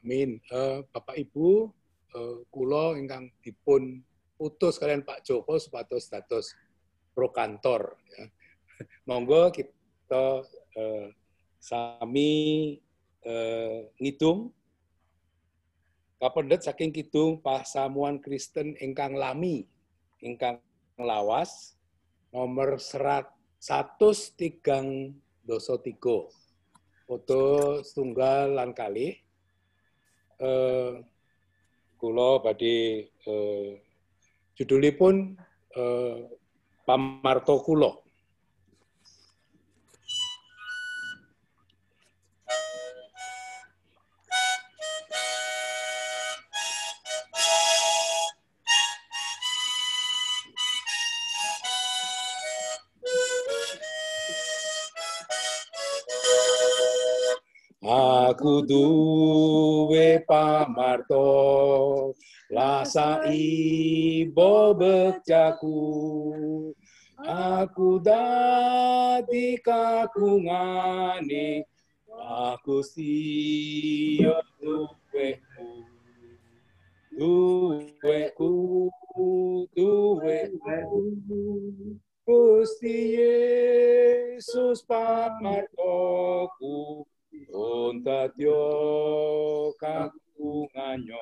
Amin. Bapak Ibu, kula ingkang dipun utus kalian Pak Joko supados dados pro kantor. Ya. Monggo kita sami ngidung kapendhet saking kidung pasamuan Kristen ingkang lami ingkang lawas nomor 103 foto setunggal lan kalih kula badhe judulipun pamarto kula. Aku duwe pamarto lasa ibo bekjaku. Aku dadi kakungane aku siya duweku. Gusti Yesus pamartoku. Ontadyo kakunganyong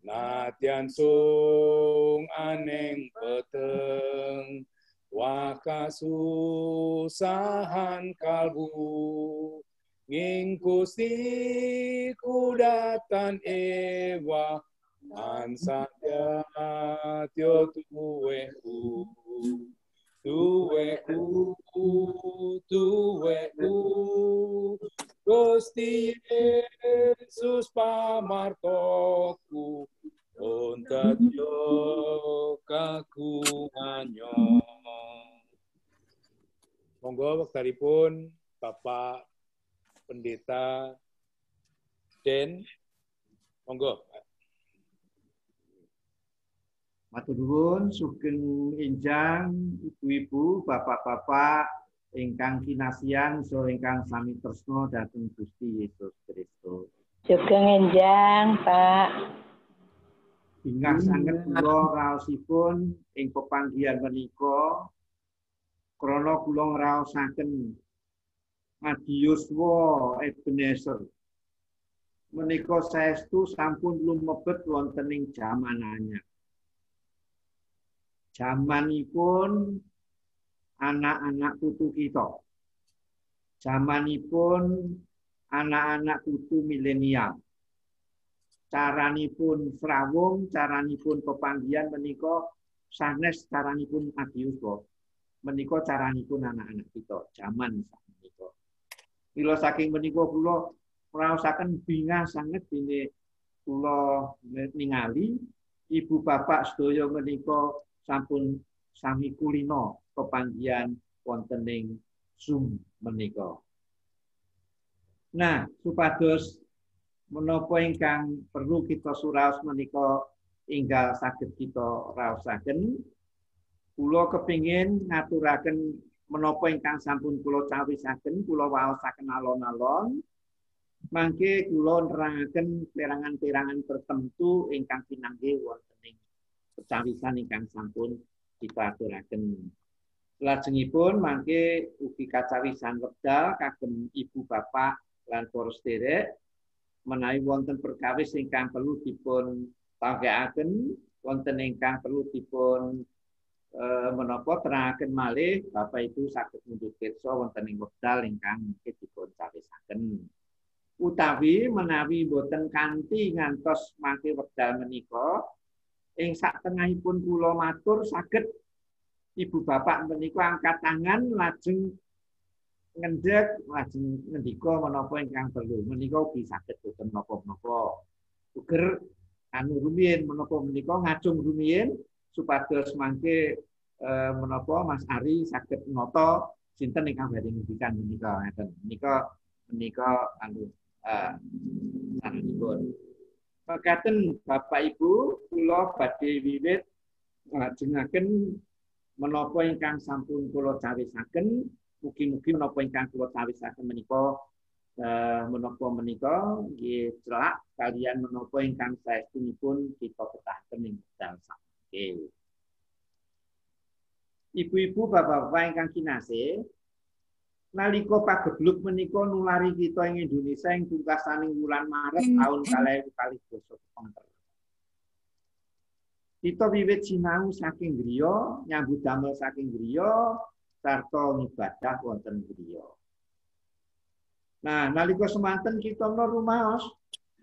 natyan sung aneng peteng wakasusahan kalbu nging Gusti kudatan ewa ansatya tyo tuweku Gusti Yesus pamartoku ontadyo kakunganyong. Monggo wektalipun Bapak Pendeta Den, monggo. Matur nuwun sugeng enjang ibu-ibu, bapak-bapak ingkang kinasian saha ingkang sami tresna dhateng Gusti Yesus Kristus. Sugeng enjang, Pak. Bingah sanget kula raosipun ing pepanggihan menika krana kula ngraosaken Madiyuswa Ebenezer menika saestu sampun lumebet wonten ing jaman anyar. Zamanipun anak-anak putu kita. Zamanipun anak-anak putu milenial. Caranipun srawung, caranipun pepanggihan menika sanes caranipun Madiyuswa. Menika caranipun anak-anak kita zaman sakmenika. Mila saking menika kula ngraosaken bingah sanget dene kula ningali ibu bapak sedaya menika sampun sami kulina pepanggihan wonten ing Zoom menika. Nah, supados menapa ingkang perlu kita suraos menika enggal saged kita raosaken, kula kepingin ngaturaken menapa ingkang sampun kula cawisaken, kula waosaken alon-alon, mangke kula nerangaken perangan-perangan tertentu ingkang pinanggih wonten ing pecawisan ingkang sampun kita aturaken. Lajengipun mangke ugi kacawisan wekdal kagem ibu bapak lan para sedherek menawi wonten perkawis ingkang perlu dipun tangkekaken, wonten ingkang perlu dipun menapa terangaken malih Bapak Ibu saged mundur pirsa wonten ing wekdal ingkang mungkin dipun cawisaken. Utawi menawi boten kanthi ngantos mangke wekdal menika ing saktengahipun kula matur saged ibu bapak menika angkat tangan lajeng ngendhek lajeng ngendika menapa ingkang perlu menika ugi saged boten napa-napa. Uger anu rumiyin menapa menika ngajung rumiyin supados mangke menapa Mas Ari saged nata sinten ingkang badhe ngendikan menika ngeten. Menika anu saranipun. Mekaten Bapak Ibu, kula badhe wiwit nglajengaken menapa ingkang sampun kula cawisaken, mugi-mugi menapa ingkang kula cawisaken menika menapa menika nggih celak kalian menapa ingkang saestunipun kita betahaken ing wekdal saiki. Ibu-ibu, bapak-bapak ingkang kinasih, nalika pageblug menika nulari kita ing Indonesia ing pungkasaning wulan Maret taun 2022. Kita wiwit sinau saking griya, nyambut damel saking griya, sarta ngibadah wonten griya. Nah, nalika semanten kita rumaos,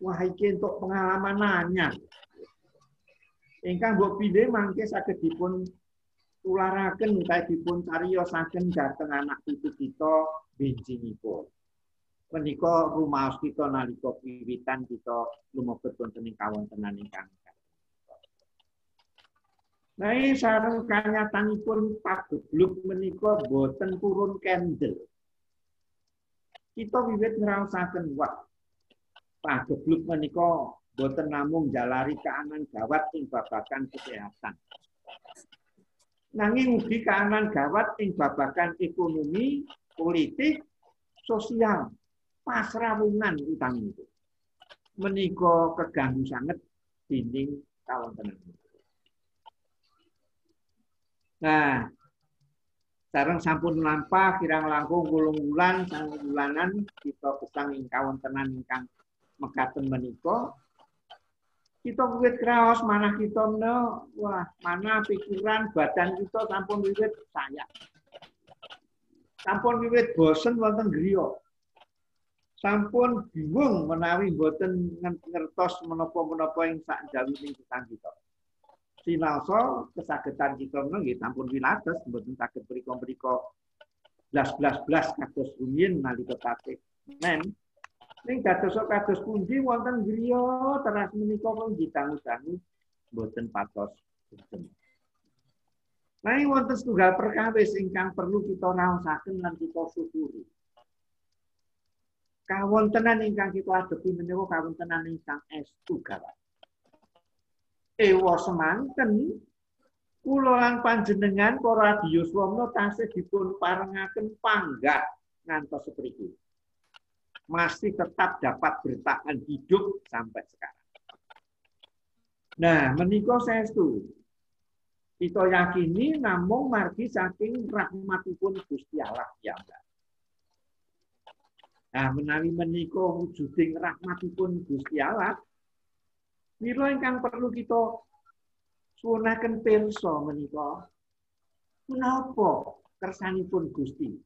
wah iki entuk pengalaman anyar. Ingkang mbok pilih mangke saged dipun tularaken utawi dipun cariyosaken dhateng anak putu kita benjingipun. Menika rumaos kita nalika wiwitan kita lumebet wonten ing kawontenan ingkang. Nah, sareng kanyatanipun pageblug menika boten purun kendel. Kita wiwit ngraosaken wah pageblug menika boten namung jalari kaanan gawat ing babagan kesehatan. Nanging ugi kaanan gawat ing babagan ekonomi, politik, sosial, pasrawungan utamipun. Menika keganggu sanget dening kawontenan. Nah, sareng sampun lampah kirang langkung 8 wulan sang wulanan kita gesang ing kawontenan ingkang mekaten menika. Kita wiwit kraos manah kita wah manah pikiran badan kita sampun wiwit sayang. Sampun wiwit bosen wonten griya. Sampun bingung menawi boten ngertos menapa-menapa ing sak jawining gesang kita. Sinalsa kesagetan kita nggih sampun wilates mboten saged mrika-mrika blas-blas kados rumiyin nalika tasih men ning kados pundi wonten griya teras menika pun didangu-dangu mboten patos boten. Nah, wonten setunggal perkawis ingkang perlu kita raosaken lan kita syukuri. Kawontenan ingkang kita adepi menika kawontenan ingkang estu gawat. Ewa semanten kula lan panjenengan para Diyuswana tasih dipun parengaken panggah ngantos sepriki. Masih tetap dapat bertahan hidup sampai sekarang. Nah, menika saestu kita yakini namung margi saking rahmatipun Gusti Allah piyambak. Nah, menawi menika wujuding rahmatipun Gusti Allah, mila ingkang perlu kita suwunaken pirsa menika menapa kersanipun Gusti.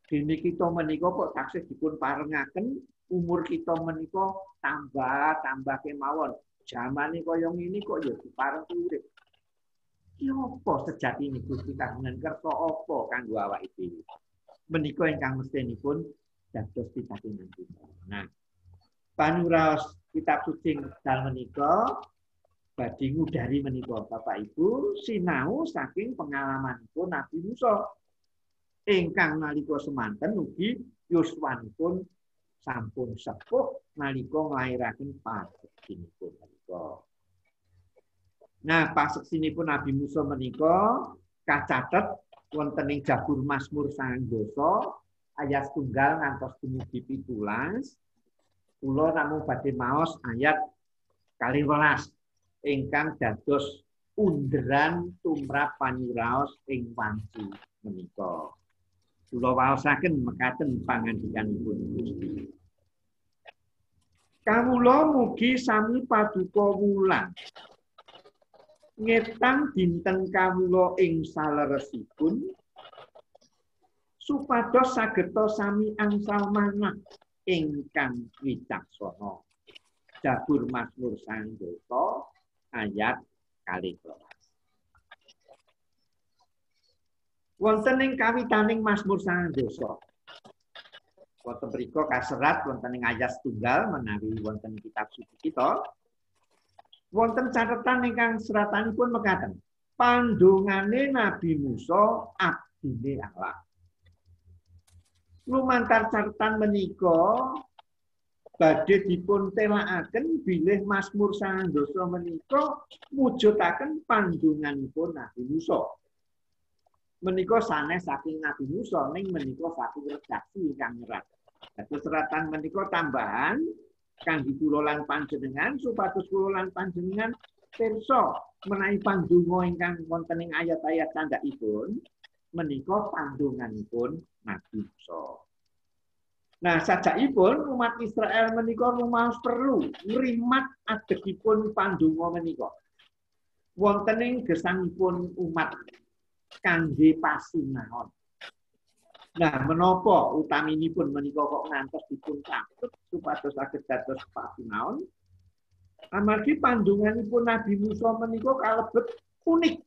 Dene kita menika kok taksih dipun parengaken umur kita menika tambah kemawon. Jamane kaya ngene kok ya diparengi urip. Ki apa sejatine Gusti kagungan kersa apa kanggo awake dhewe. Menika ingkang mestinipun dados pitakenan kita. Nah, panuraos kitab suci dal menika badhe ngudari menika Bapak Ibu sinau saking pengalamanipun Nabi Musa ingkang nalika semanten ugi yuswanipun sampun sepuh nalika nglairaken paseksinipun menika. Nah, paseksinipun Nabi Musa menika kacatet wonten ing Jabur Mazmur 9 ayat 1 ngantos dumugi 17. Kula namung badhe maos ayat 12 ingkang dados underan tumrap panyuraos ing wanci menika. Kula waosaken mekaten pangandikanipun Gusti. Kawula mugi sami paduka wulan. Ngetang dinten kawula ing saleresipun supados sageta sami angsal manah ingkang wicaksana. Jabur Mazmur 9 ayat 12. Wonten ing kawitaning Mazmur 9 wonten mriku kaserat wonten ing ayat 1 menawi wonten kitab suci kita. Wonten catetan ingkang seratanipun mekaten. Pandongane Nabi Musa abdine Allah. Lumantar catetan menika badhe dipun telakaken bilih Mazmur 9 menika mujudaken pandonganipun Nabi Musa. Menika sanes saking Nabi Musa ning menika saking redaksi ingkang nyerat. Dados seratan menika tambahan kangge kula lan panjenengan supados kula lan panjenengan pirsa menawi pandonga ingkang wonten ing ayat-ayat candhakipun menika pandonganipun Nabi Musa. Nah, sajakipun umat Israel menika rumaos perlu ngrimat adegipun pandonga menika. Wonten ing gesangipun umat kangge pasinaon. Nah, menapa utaminipun menika kok ngantos dipun catet supados saged dados pasinaon? Amargi pandonganipun Nabi Musa menika kalebet unik,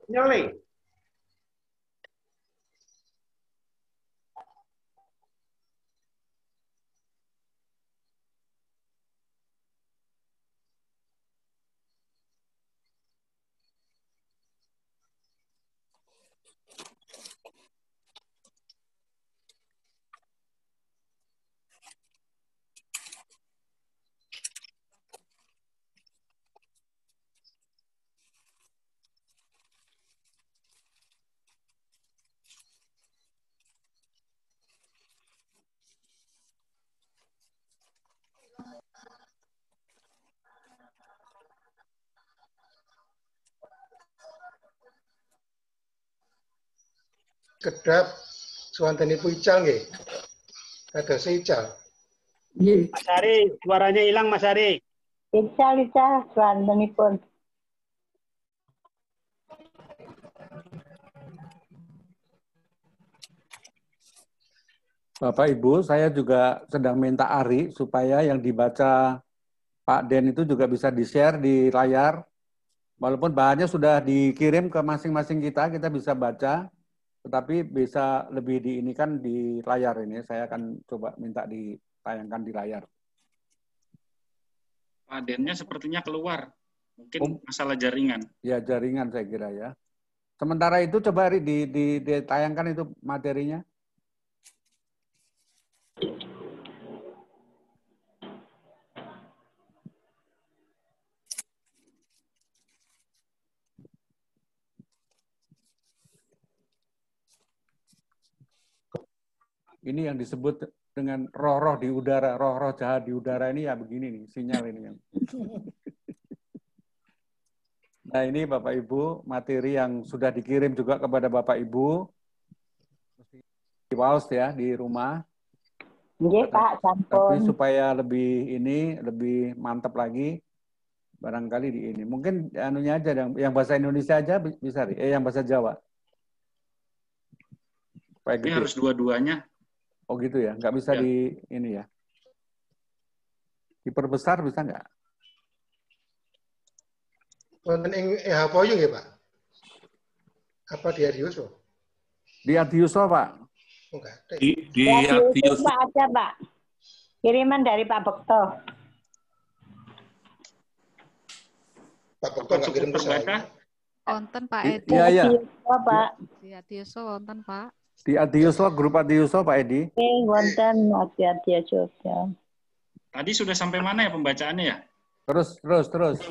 nyele. Kedap suwantenipun ical nggih. Kados ical. Nggih. Mas Ari, suaranya hilang Mas Ari. Ica swantenipun. Bapak Ibu, saya juga sedang minta Ari supaya yang dibaca Pak Den itu juga bisa di-share di layar. Walaupun bahannya sudah dikirim ke masing-masing kita bisa baca, tetapi bisa lebih diinikan di layar ini. Saya akan coba minta ditayangkan di layar. Pak Dennya sepertinya keluar. Mungkin masalah jaringan. Ya, jaringan saya kira ya. Sementara itu coba Ari ditayangkan itu materinya. Ini yang disebut dengan roh-roh di udara, roh-roh jahat di udara ini ya begini nih, sinyal ini. Nah ini Bapak Ibu, materi yang sudah dikirim juga kepada Bapak Ibu. Di paus ya, di rumah. Nggih, Pak, Tapi sampun. supaya lebih mantap lagi, barangkali di ini. Mungkin anunya aja, yang bahasa Indonesia aja bisa, yang bahasa Jawa. Supaya Ini harus dua-duanya. Oh gitu ya, nggak bisa Ya. di ini ya. Diperbesar bisa nggak? Wonten ing Hapoyo nggih, Pak? Apa di Adiuso? Di Adiuso, Pak. Enggak ada. Di Ya, Adius Pak ada, Pak. Kiriman dari Pak Bekto. Pak Bekto Apa nggak cukup kirim ke terbaca? saya. Wonten Pak Edi. Iya, iya. Pak. Di Adiuso wonten Pak. Di Adiuso, grup Adiuso, Pak Edi. Wonten hati-hati Jogja. Tadi sudah sampai mana ya pembacaannya ya? Terus.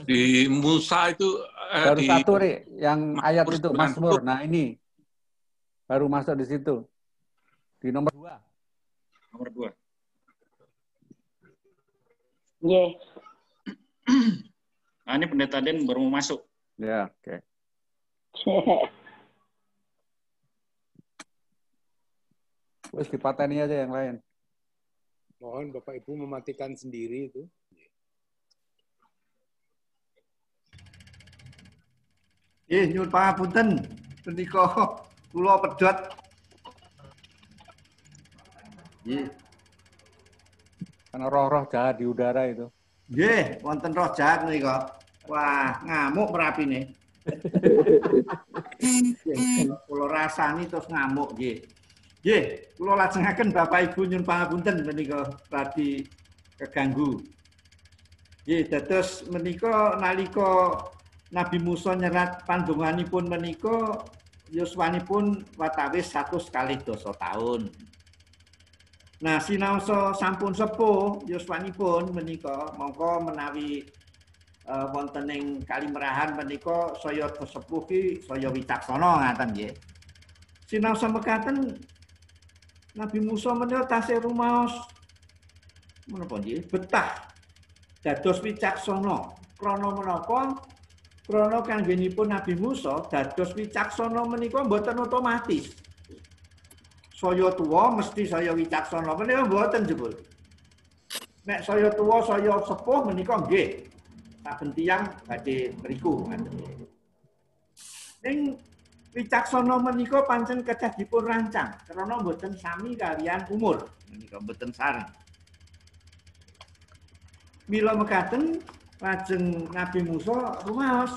di Musa itu Baru di satu, Ri, yang ayat Mazmur itu, 90. Mazmur. Nah ini, baru masuk di situ. Di nomor 2. Nomor 2. Nggih. Nah ini Pendeta Den baru mau masuk. Ya, oke. Terus dipateni aja yang lain. Mohon Bapak Ibu mematikan sendiri itu. Nyuwun pangapunten menika kula pedhot. Nggih. Karena roh-roh jahat di udara itu. Nggih, wonten roh jahat menika. Wah, ngamuk merapine. Kula rasani terus ngamuk nggih. Nggih, kula lajengaken Bapak Ibu nyuwun pangapunten menika radi keganggu. Nggih, dados menika nalika Nabi Musa nyerat pandonganipun menika yuswanipun watawis 100 kali dosa taun. Nah, sinaosa sampun sepuh yuswanipun menika mongko menawi wonten ing Kalimerahan menika saya sepuh ki saya wicaksana ngaten nggih. Sinaosa mekaten Nabi Musa menika tasih rumaos menapa nggih betah dados wicaksana. Krana menapa? Krana kanggenipun Nabi Musa dados wicaksana menika mboten otomatis. Saya tuwa mesti saya wicaksana menika mboten jebul. Nek saya tuwa saya sepuh menika nggih. Saben tiyang badhe mriku ngaten. Ning wicaksana menika pancen kedah dipun rancang karena mboten sami kalian umur menika mboten sareng. Mila mekaten lajeng Nabi Musa rumaos.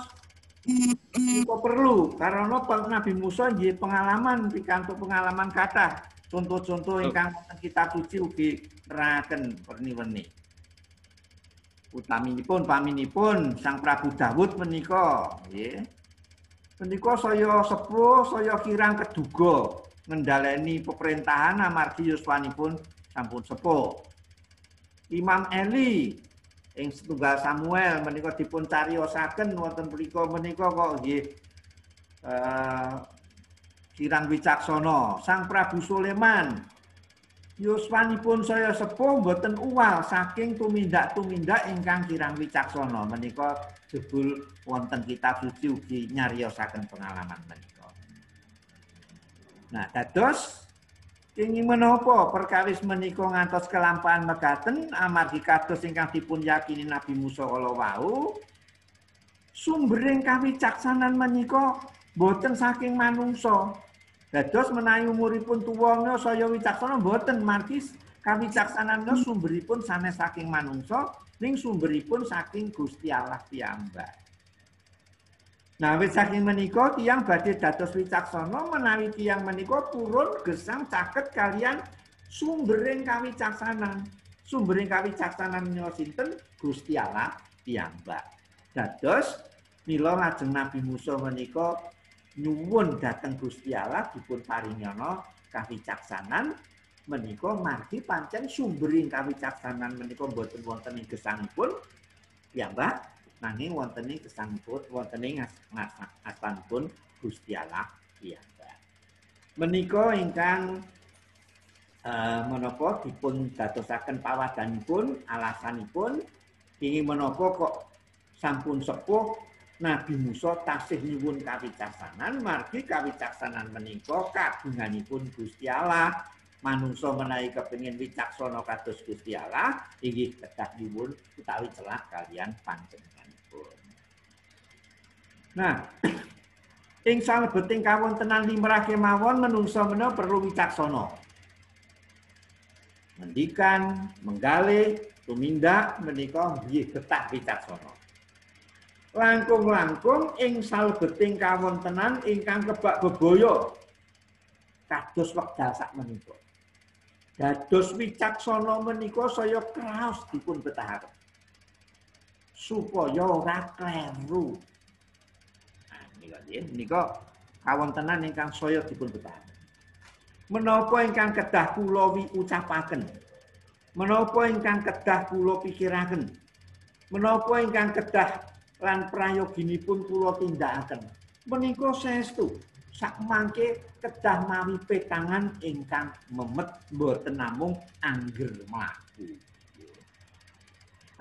Kok perlu karena Nabi Musa nggih pengalaman pikantuk pengalaman kathah. Contoh-contoh ingkang wonten kitab suci ugi neraken werni-werni. Utaminipun paminipun Sang Prabu Dawud menika nggih. Menika saya sepuh, saya kirang keduga ngendhaleni pemerintahan amargi yuswanipun sampun sepuh. Imam Eli ing setunggal Samuel menika dipun cariosaken wonten mriku menika kok nggih kirang wicaksana. Sang Prabu Sulaiman yuswanipun saya sepuh mboten uwal saking tumindak-tumindak ingkang kirang wicaksana menika jebul wonten kitab suci ugi nyariosaken pengalaman menika. Nah, dados kenging menapa perkawis menika ngantos kelampahan mekaten amargi kados ingkang dipun yakini Nabi Musa kala wau sumbering kawicaksanan menika boten saking manungsa. Dados menawi umuripun tuwa saya wicaksana boten margi kawicaksananipun sumberipun sanes saking manungsa ning sumberipun saking Gusti Allah piyambak. Nah, wit saking menika tiyang badhe dados wicaksana menawi tiyang menika purun gesang caket kalian sumbering kawicaksanan. Sumbering kawicaksanan menika sinten? Gusti Allah piyambak. Dados mila lajeng Nabi Musa menika nyuwun dhateng Gusti Allah dipun paringana kawicaksanan menika margi pancen sumbering kawicaksanan menika boten wonten ing gesangipun piyambak nanging wonten ing gesangipun wonten ing astanipun Gusti Allah piyambak. Menika ingkang menapa dipun dadosaken pawadanipun alasanipun ingin menapa kok sampun sepuh Nabi Musa tasih nyuwun kawicaksanan margi kawicaksanan menika kagunganipun Gusti Allah. Manungsa menawi kepengin wicaksana kados Gusti Allah inggih kedah nyuwun utawi celak kalian panjenenganipun. Nah, ing salebeting kawontenan limrah kemawon manungsa menika perlu wicaksana. Mendikan, menggalih, tumindak menika nggih kedah wicaksana. Langkung-langkung ing salebeting kawontenan ingkang kebak bebaya kados wekdal sakmenika. Dados wicaksana menika saya kraos dipun betahaken supaya ora kleru. Nah, nika kawontenan ingkang saya dipun betahaken. Menapa ingkang kedah kula ucapaken? Menapa ingkang kedah kula pikiraken? Menapa ingkang kedah lan prayoginipun kula tindakaken? Menika saestu sak mangke kedah mawi petangan ingkang memet boten namung angger mlaku.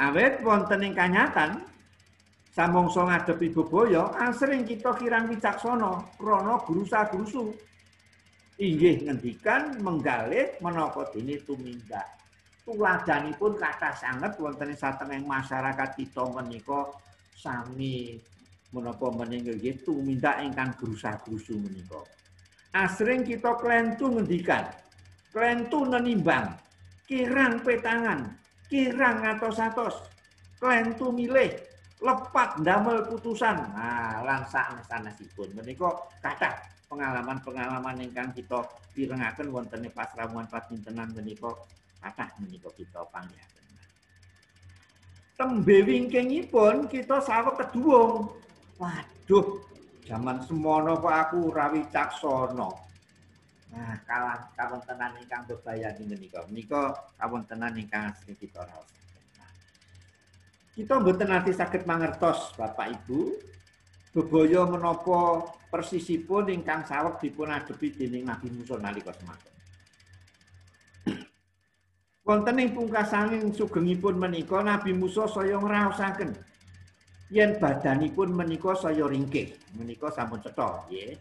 Awit wonten ing kanyatan samangsa ngadepi bebaya asring kita kirang wicaksana krana grusa-grusu. Inggih ngendikan menggalih menapa dene tumindak. Tuladanipun kathah sanget wonten ing satengahing masyarakat kita menika sami menapa menika nggih tumindak ingkang grusa-grusu menika. Asring kita klentu ngendikan, klentu nenimbang, kirang petangan, kirang atos-atos, klentu milih, lepat ndamel putusan. Nah, lan sanes-sanesipun menika kathah pengalaman-pengalaman ingkang kita pirengaken wonten ing pasramuan patintenan menika kathah menika kita panggihaken. Tembe wingkingipun kita saweg keduwung. Waduh, zaman semono kok aku ora wicaksana. Nah, kawontenan ingkang bebayani menika. Menika kawontenan ingkang asring kita raosaken. Nah, kita mboten nate saged mangertos Bapak Ibu bebaya menapa persisipun ingkang saweg dipun adepi dening Nabi Musa nalika semanten. Wonten ing pungkasaning sugengipun menika Nabi Musa saya ngraosaken yen badanipun menika saya ringkih. Menika sampun cetha, nggih.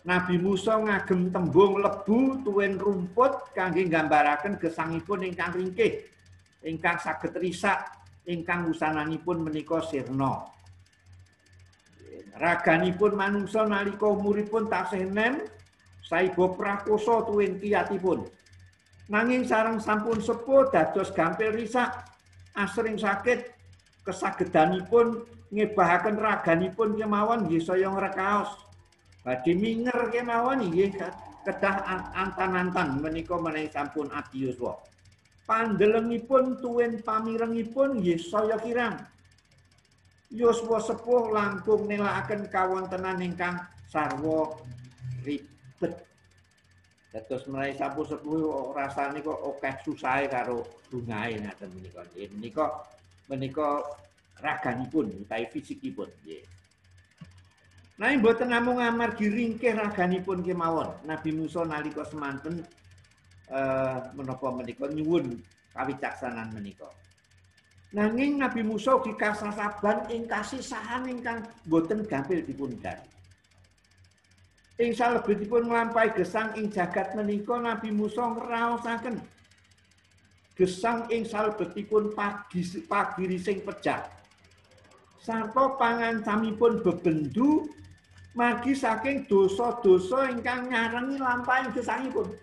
Nabi Musa ngagem tembung lebu tuwin rumput kangge nggambaraken gesangipun ingkang ringkih, ingkang saged risak, ingkang wusananipun menika sirna. Raganipun manungsa nalika umuripun tasih enem saiba prakosa tuwin kiyatipun. Nanging sareng sampun sepuh dados gampil risak, asring sakit, kesagedanipun ngebahaken raganipun kemawon nggih saya ngrekaos. Badhe minger kemawon nggih kedah antan-antan menika menawi sampun adi yuswa. Pandelengipun tuwin pamirengipun nggih saya kirang. Yuswa sepuh langkung nélakaken kawontenan ingkang sarwa ribet. Dados menawi sampun sepuh rasane kok akeh susahe karo bungahe ngaten menika. Menika raganipun utawi fisikipun nggih. Nanging boten namung amargi ringkih raganipun kemawon. Nabi Musa nalika semanten menapa menika nyuwun kawicaksanan menika. Nanging Nabi Musa ugi kasasaban ing kasisahan ingkang boten gampil dipundhari. Ing salebetipun nglampahi gesang ing jagat menika Nabi Musa ngraosaken gesang ing salebetipun pagiri sing pejah. Sarta pangancamipun bebendu margi saking dosa-dosa ingkang nyarengi lampahing gesangipun.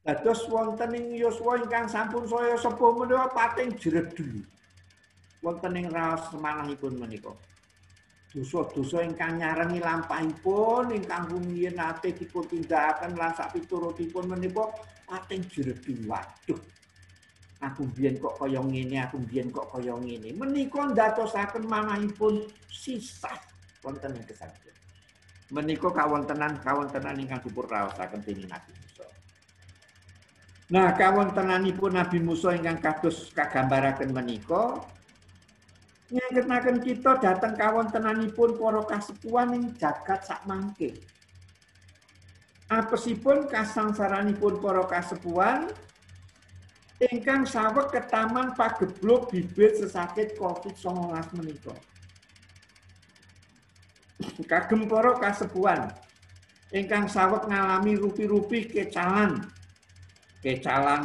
Dados wonten ing yuswa ingkang sampun saya sepuh menika pating jredul. Wonten ing raos semanahipun menika. Dosa-dosa ingkang nyarengi lampahipun ingkang rumiyin nate dipun tindakaken lan sapiturutipun menika pating jredul. Waduh. Aku mbiyen kok kaya ngene, aku mbiyen kok kaya ngene. Menika ndadosaken manahipun sisah wonten ing kesaktian. Menika kawontenan ingkang dipun raosaken dening Nabi Musa. Nah, kawontenanipun Nabi Musa ingkang kados kagambaraken menika nyengenaken kita dhateng kawontenanipun para kasepuhan ing jagat sakmangke. Apesipun kasangsaranipun para kasepuhan ingkang saweg ketaman pagebluk bibit sesakit COVID-19 menika. Kagem para kasepuhan ingkang saweg ngalami rupi-rupi kecalan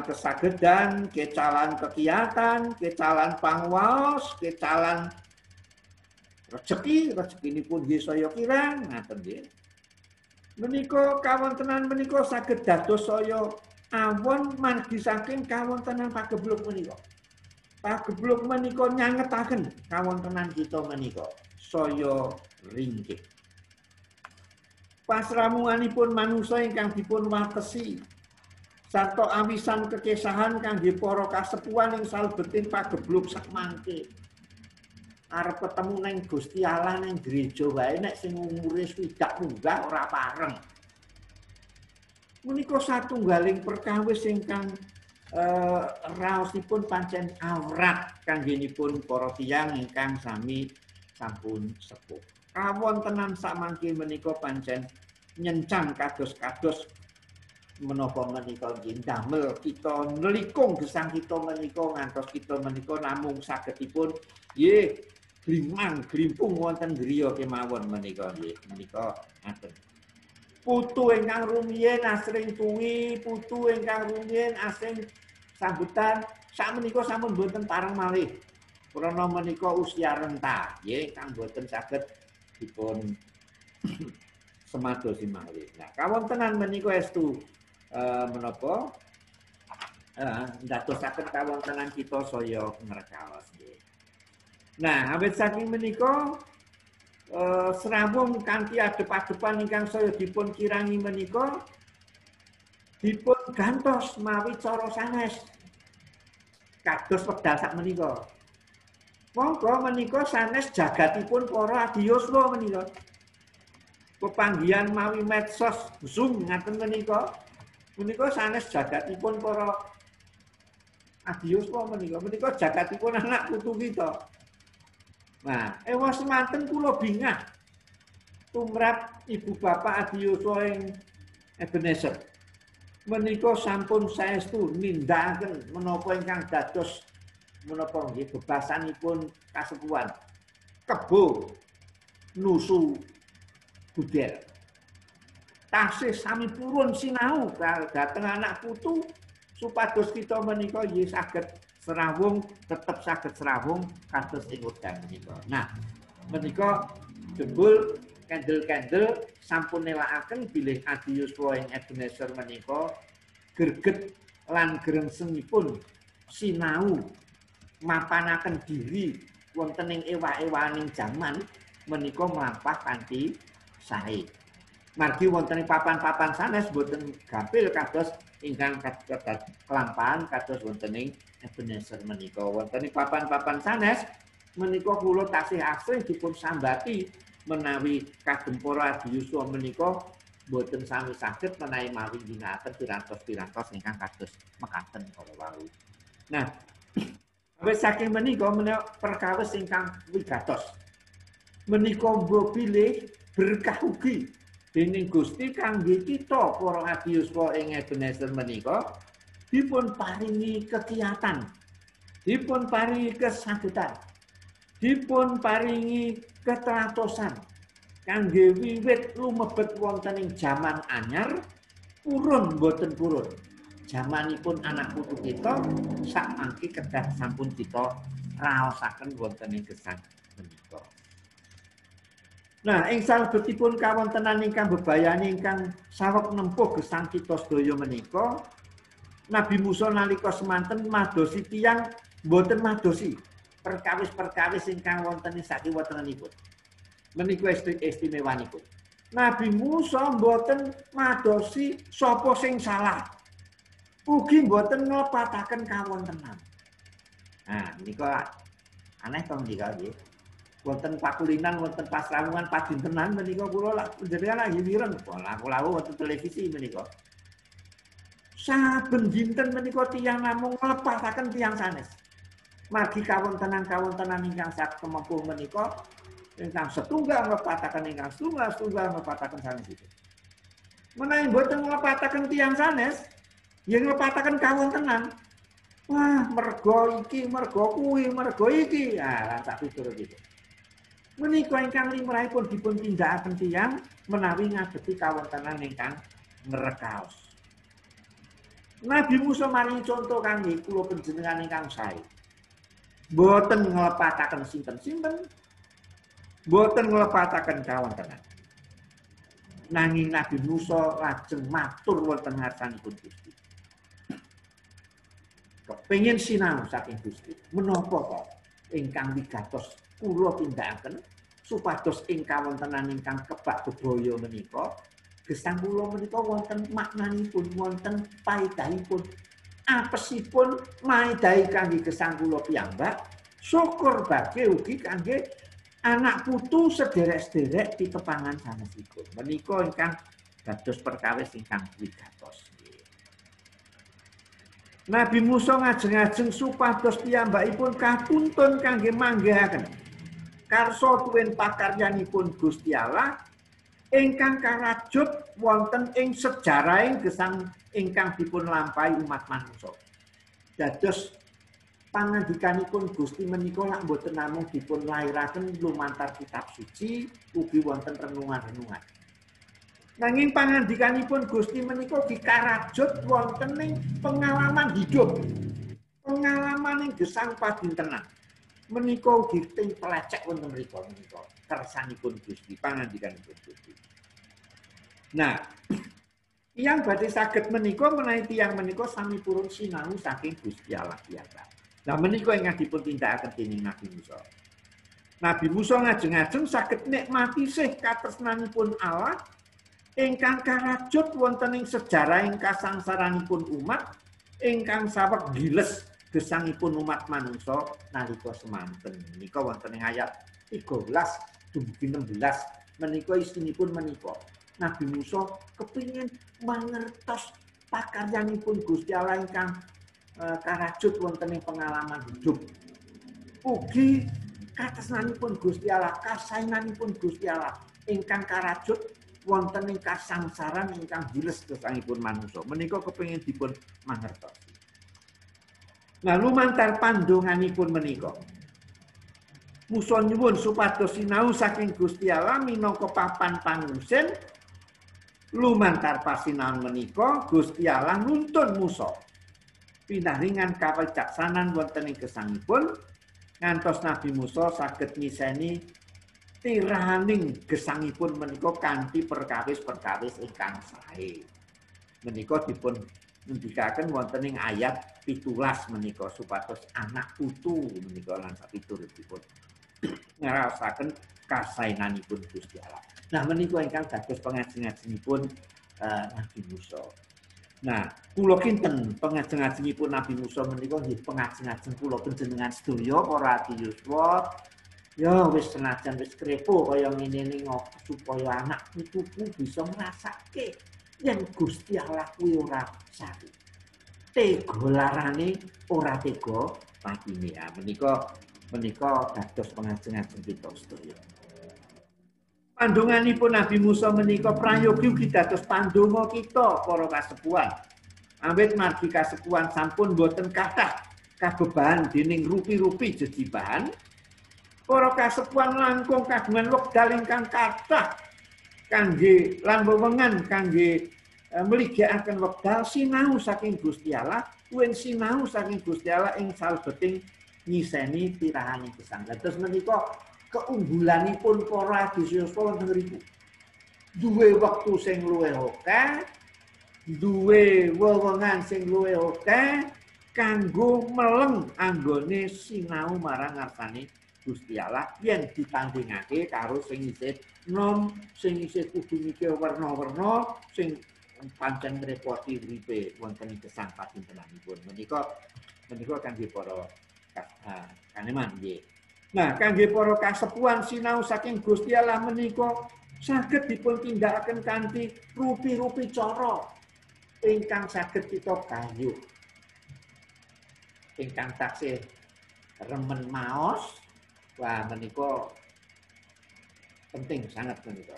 kesagedan, kecalan kegiatan, kecalan pangwaos, kecalan rezekinipun nggih saya kirang ngaten nggih. Menika kawontenan menika saged dados saya awon margi saking kawontenan pagebluk menika. Pagebluk menika nyangetaken kawontenan kita menika saya ringkih. Pasramuanipun manungsa ingkang dipun watesi sarta awisan kekesahan kangge para kasepuhan ing salebeting pagebluk sakmangke. Arep ketemu ning Gusti Allah ning gereja wae nek sing umure swidak munggah ora pareng. Menika satunggaling perkawis ingkang raosipun pancen awrat kanggenipun para tiyang ingkang sami sampun sepuh. Kawontenan sakmangke menika pancen nyencang kados-kados menapa menika nggih damel kita nelikung gesang kita menika ngantos kita menika namung sagedipun nggih glimang-glimpung wonten griya kemawon menika nggih menika ngaten. Putu ingkang rumiyin asring tuwi, putu ingkang rumiyin asring sambutan sakmenika sampun boten pareng malih. Krana menika usia renta nggih kang boten saged dipun semadosi malih. Nah, kawontenan menika estu menapa ndadosaken kawontenan kita saya ngrekaos nggih. Nah, awit saking menika serawung kanthi adep-adepan ingkang saya dipun kirangi menika dipun gantos mawi cara sanes kados wekdal sak menika. Monggo menika sanes jagatipun para adiyuswa menika. Pepanggihan mawi medsos Zoom ngaten menika. Menika sanes jagatipun para adiyuswa menika. Menika jagatipun anak putu kita. Nah, ewa semanten kula bingah tumrap ibu bapak adiyuswa ing Ebenezer. menika sampun saestu nindakaken menapa ingkang dados menapa nggih bebasanipun kasepuhan kebo nusu budel. Tasih sami purun sinau dhateng anak putu supados kita menika nggih saged serawung, tetep saged serawung kados ing wekdal menika. Nah, menika jebul kendel-kendel sampun nelakaken bilih Adi Yuswa ing Ebenezer menika greget lan grengsengipun sinau mapanaken diri wonten ing ewah-ewaning jaman menika mlampah kanthi sae. Margi wonten ing papan-papan sanes boten gampil kados ingkang kelampahan kados wonten ing Ebenezer menika. Wonten ing papan-papan sanes menika kula tasih asring dipun sambati menawi kagem para Adi Yuswa menika boten sami saged menawi mawi ginakaken pirantos-pirantos ingkang kados mekaten kala wau. Nah, wis saking menika perkawis ingkang wigatos. Menika mbok bilih berkah ugi dening Gusti kangge kita para Adi Yuswa ing Ebenezer menika dipun paringi kekiyatan, dipun paringi kesagetan, dipun paringi keteratosan kangge wiwit lumebet wonten ing jaman anyar purun boten purun. Jamanipun anak putu kita sak mangke kedah sampun kita raosaken wonten ing gesang menika. Nah, ing salebetipun kawontenan ingkang bebayani ingkang saweg nempuh gesang kita sedaya menika, Nabi Musa nalika semanten madosi tiyang boten madosi perkawis-perkawis ingkang wonten ing sakiwatenganipun. Menika istimewanipun. Nabi Musa boten madosi sapa sing salah. Ugi boten nglepataken kawontenan. Nah, menika aneh to menika nggih. Wonten pakulinan, wonten pasrawungan padintenan menika kula lak panjenengan lagi mireng laku-laku wonten televisi menika. Saben dinten menika tiyang namung nglepataken tiyang sanes. Margi kawontenan-kawontenan ingkang saged kemampu menika ingkang setunggal nglepataken ingkang setunggal nglepataken sanes itu. Menawi boten nglepataken tiyang sanes, yen nglepataken kawontenan. Wah, mergo iki, mergo kuwi, mergo iki. Ah, lan sak piturut itu. Menika ingkang limrahipun dipun tindakaken tiyang menawi ngadhepi kawontenan ingkang ngrekaos. Nabi Musa maringi contoh kangge kula panjenengan ingkang sae. Boten nglepataken sinten-sinten, boten nglepataken kawontenan. Nanging Nabi Musa lajeng matur wonten ngarsanipun Gusti. Kepengin sinau saking Gusti. Menapa kok ingkang wigatos kula tindakaken supados ing kawontenan ingkang kebak bebaya menika gesang kula menika wonten maknanipun, wonten paedahipun, apesipun maedahi kangge gesang kula piyambak, syukur bagé ugi kangge anak putu sederek-sederek pitepangan sanesipun. Menika ingkang dados perkawis ingkang wigatos. Nabi Musa ngajeng-ajeng supados piyambakipun katuntun kangge manggihaken karsa tuwin pakaryanipun Gusti Allah ingkang karajut wonten ing sejarahing gesang ingkang dipun lampahi umat manungsa. Dados pangandikanipun Gusti menika lak boten namung dipun lairaken lumantar kitab suci, ugi wonten renungan-renungan. Nanging pangandikanipun Gusti menika dikarajut wonten ing pengalaman hidup. Pengalaman ing gesang padintenan. Menika ugi ting pelecek wonten mriku menika kersanipun Gusti, pangandikanipun Gusti. Nah, tiyang badhe saged menika menawi tiyang menika sami purun sinau saking Gusti Allah piyambak. Lah menika ingkang dipun tindakaken dening Nabi Musa. Nabi Musa ngajeng-ajeng saged nikmati sih katresnanipun Allah ingkang karajut wonten ing sejarah ing kasangsaranipun umat ingkang saweg giles gesangipun umat manungsa nalika semanten. Menika wonten ing ayat 13 dumugi 16 menika isinipun menika. Nabi Musa kepingin mangertos pakaryanipun Gusti Allah ingkang karajut wonten ing pengalaman hidup. Ugi katresnanipun Gusti Allah, kasaenanipun Gusti Allah ingkang karajut wonten ing kasangsaran ingkang giles gesangipun manungsa. Menika kepengin dipun mangertosi. Nah, lumantar pandonganipun menika. Musa nyuwun supados sinau saking Gusti Allah minangka papan pangusen. Lumantar pasinaon menika Gusti Allah nuntun Musa pinaringan kawicaksanan wonten ing gesangipun ngantos Nabi Musa saged nyiseni tiraning gesangipun menika kanthi perkawis-perkawis ingkang sae. Menika dipun ngendikaken wonten ing ayat 17 menika supados anak putu menika lan sapiturutipun ngraosaken kasaenanipun Gusti Allah. Nah menika ingkang dados pengajeng-ajengipun Nabi Musa. Nah, kula kinten pengajeng-ajengipun Nabi Musa menika nggih pengajeng-ajeng kula panjenengan sedaya para ati yuswa. Ya wis senajan wis krepo kaya ngene supaya anak putuku bisa ngrasake yen Gusti Allah kuwi ora satu. Tega larane ora tega patine. Menika dados pengajeng-ajeng kita sedaya. Pandonganipun Nabi Musa menika prayogi ugi dados pandonga kita para kasepuhan. Awit margi kasepuhan sampun boten kathah kabebahan dening rupi-rupi jejibahan. Para kasepuhan langkung kagungan wekdal ingkang kathah kangge lan wewengan kangge mligikaken wekdal sinau saking Gusti Allah, kuwi sinau saking Gusti Allah ing salebeting nyiseni tirahaning gesang. Terus menika keunggulanipun para adhiswasa wonten mriku. Duwe wektu sing luwih akeh, duwe wewengan sing luwih akeh kanggo meleng anggone sinau marang ngarsane Gusti Allah yen ditandingake karo sing isih nom, sing isih kudu mikir werna-werna, sing pancen ngrepoti uripe wonten ing gesang patintenanipun. Menika kangge para kaneman nggih. Nah, kangge para kasepuhan sinau saking Gusti Allah menika saged dipun tindakaken kanthi rupi-rupi cara ingkang saged kita gayuh. Ingkang taksih remen maos, wah menika penting sangat menika.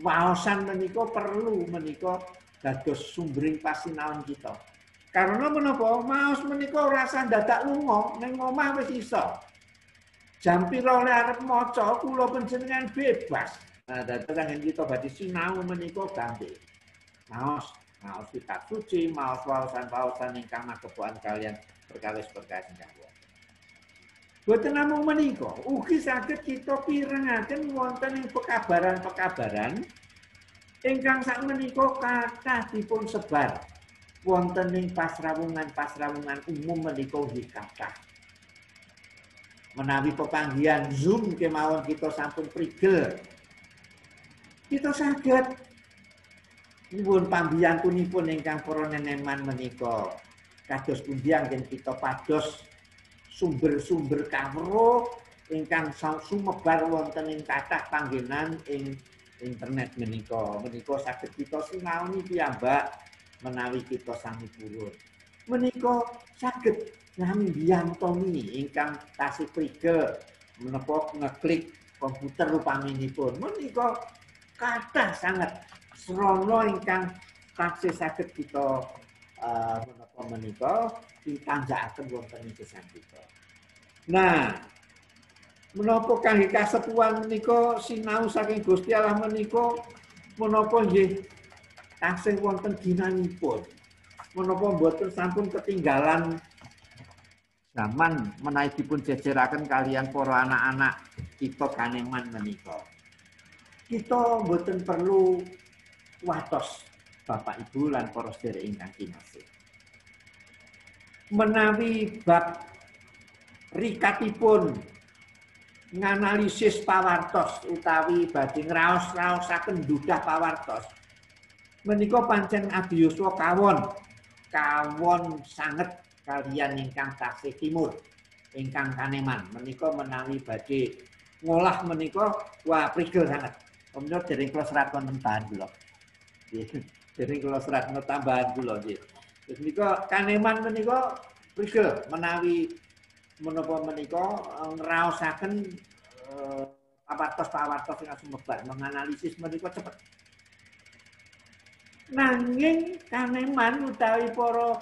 Waosan menika perlu menika dados sumbering pasinaon kita. Karena menapa? Maos menika ora usah dadak lunga, ning omah wis iso. Jam pira oleh arep maca kula panjenengan bebas. Nah, dadak kita badhe sinau menika gampil. Maos kitab suci, maos waosan-waosan ingkang magepokan kalian perkawis-perkawis ingkang boten namung menika, ugi saged kita pirengaken wonten ing pekabaran-pekabaran ingkang sakmenika kathah dipun sebar wonten ing pasrawungan-pasrawungan umum menika ugi kathah. Menawi pepanggihan Zoom kemawon kita sampun prigel, kita saged nyuwun pambiyantunipun ingkang para neneman menika kados pundi anggen kita pados sumber-sumber kawruh ingkang sumebar wonten ing kathah panggenan ing internet menika. Menika saged kita sinaoni piyambak menawi kita sami purun. Menika saged nami biyantoni ingkang tasih prigel menapa ngeklik komputer upaminipun. Menika kathah sangat srana ingkang taksih saged kita menapa menika ditanjakaken wonten ing gesang kita. Nah, menapa kangge kasepuhan menika sinau saking Gusti Allah menika menapa nggih taksih wonten ginanipun. Menapa mboten sampun ketinggalan zaman menawi dipun jejeraken kalian para anak-anak kita kaneman menika. Kita mboten perlu watos Bapak Ibu lan para sedherek ingkang kinasih. Menawi bab rikatipun nganalisis pawartos utawi badhe ngraos-raosaken dudah pawartos menika pancen Abi Yuswa kawon sanget kalian ingkang taksih timur ingkang kaneman menika menawi badhe ngolah menika wah prigel sanget. Menika dereng kula serat wonten bahan kula. Dereng kula serat tambahan kula nggih. Terus menika kaneman menika prigel menawi menapa menika ngraosaken pawartos-pawartos ingkang sumebar menganalisis menika cepet. Nanging kaneman utawi para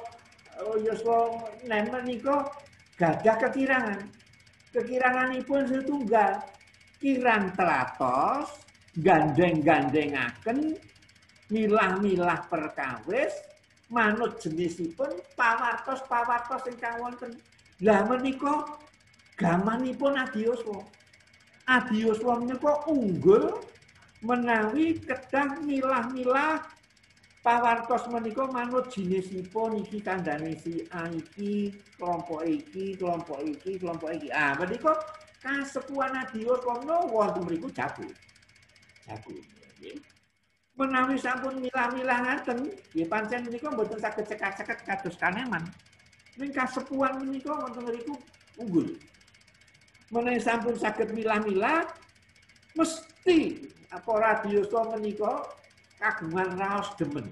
yuswa nen menika gadah kekirangan. Kekiranganipun setunggal. Kirang telatos, gandeng-gandengaken, milah-milah perkawis, manut jenisipun pawartos-pawartos ingkang wonten. Lah menika gamanipun Adiyuswa. Adiyuswa menika unggul menawi kedah milah-milah pawartos menika manut jinisipun iki kandhane si A iki, kelompok iki, kelompok iki, kelompok iki. Ah menika kasepuhan Adiyuswa menika wonten mriku jago. Jago. Nggih. Menawi sampun milah-milah ngaten, nggih pancen menika mboten saged cekak-cekak kados kaneman. Ning kasepuhan menika wonten mriku unggul. Menawi sampun saged milah-milah mesti para Adiyuswa menika kagungan raos demen.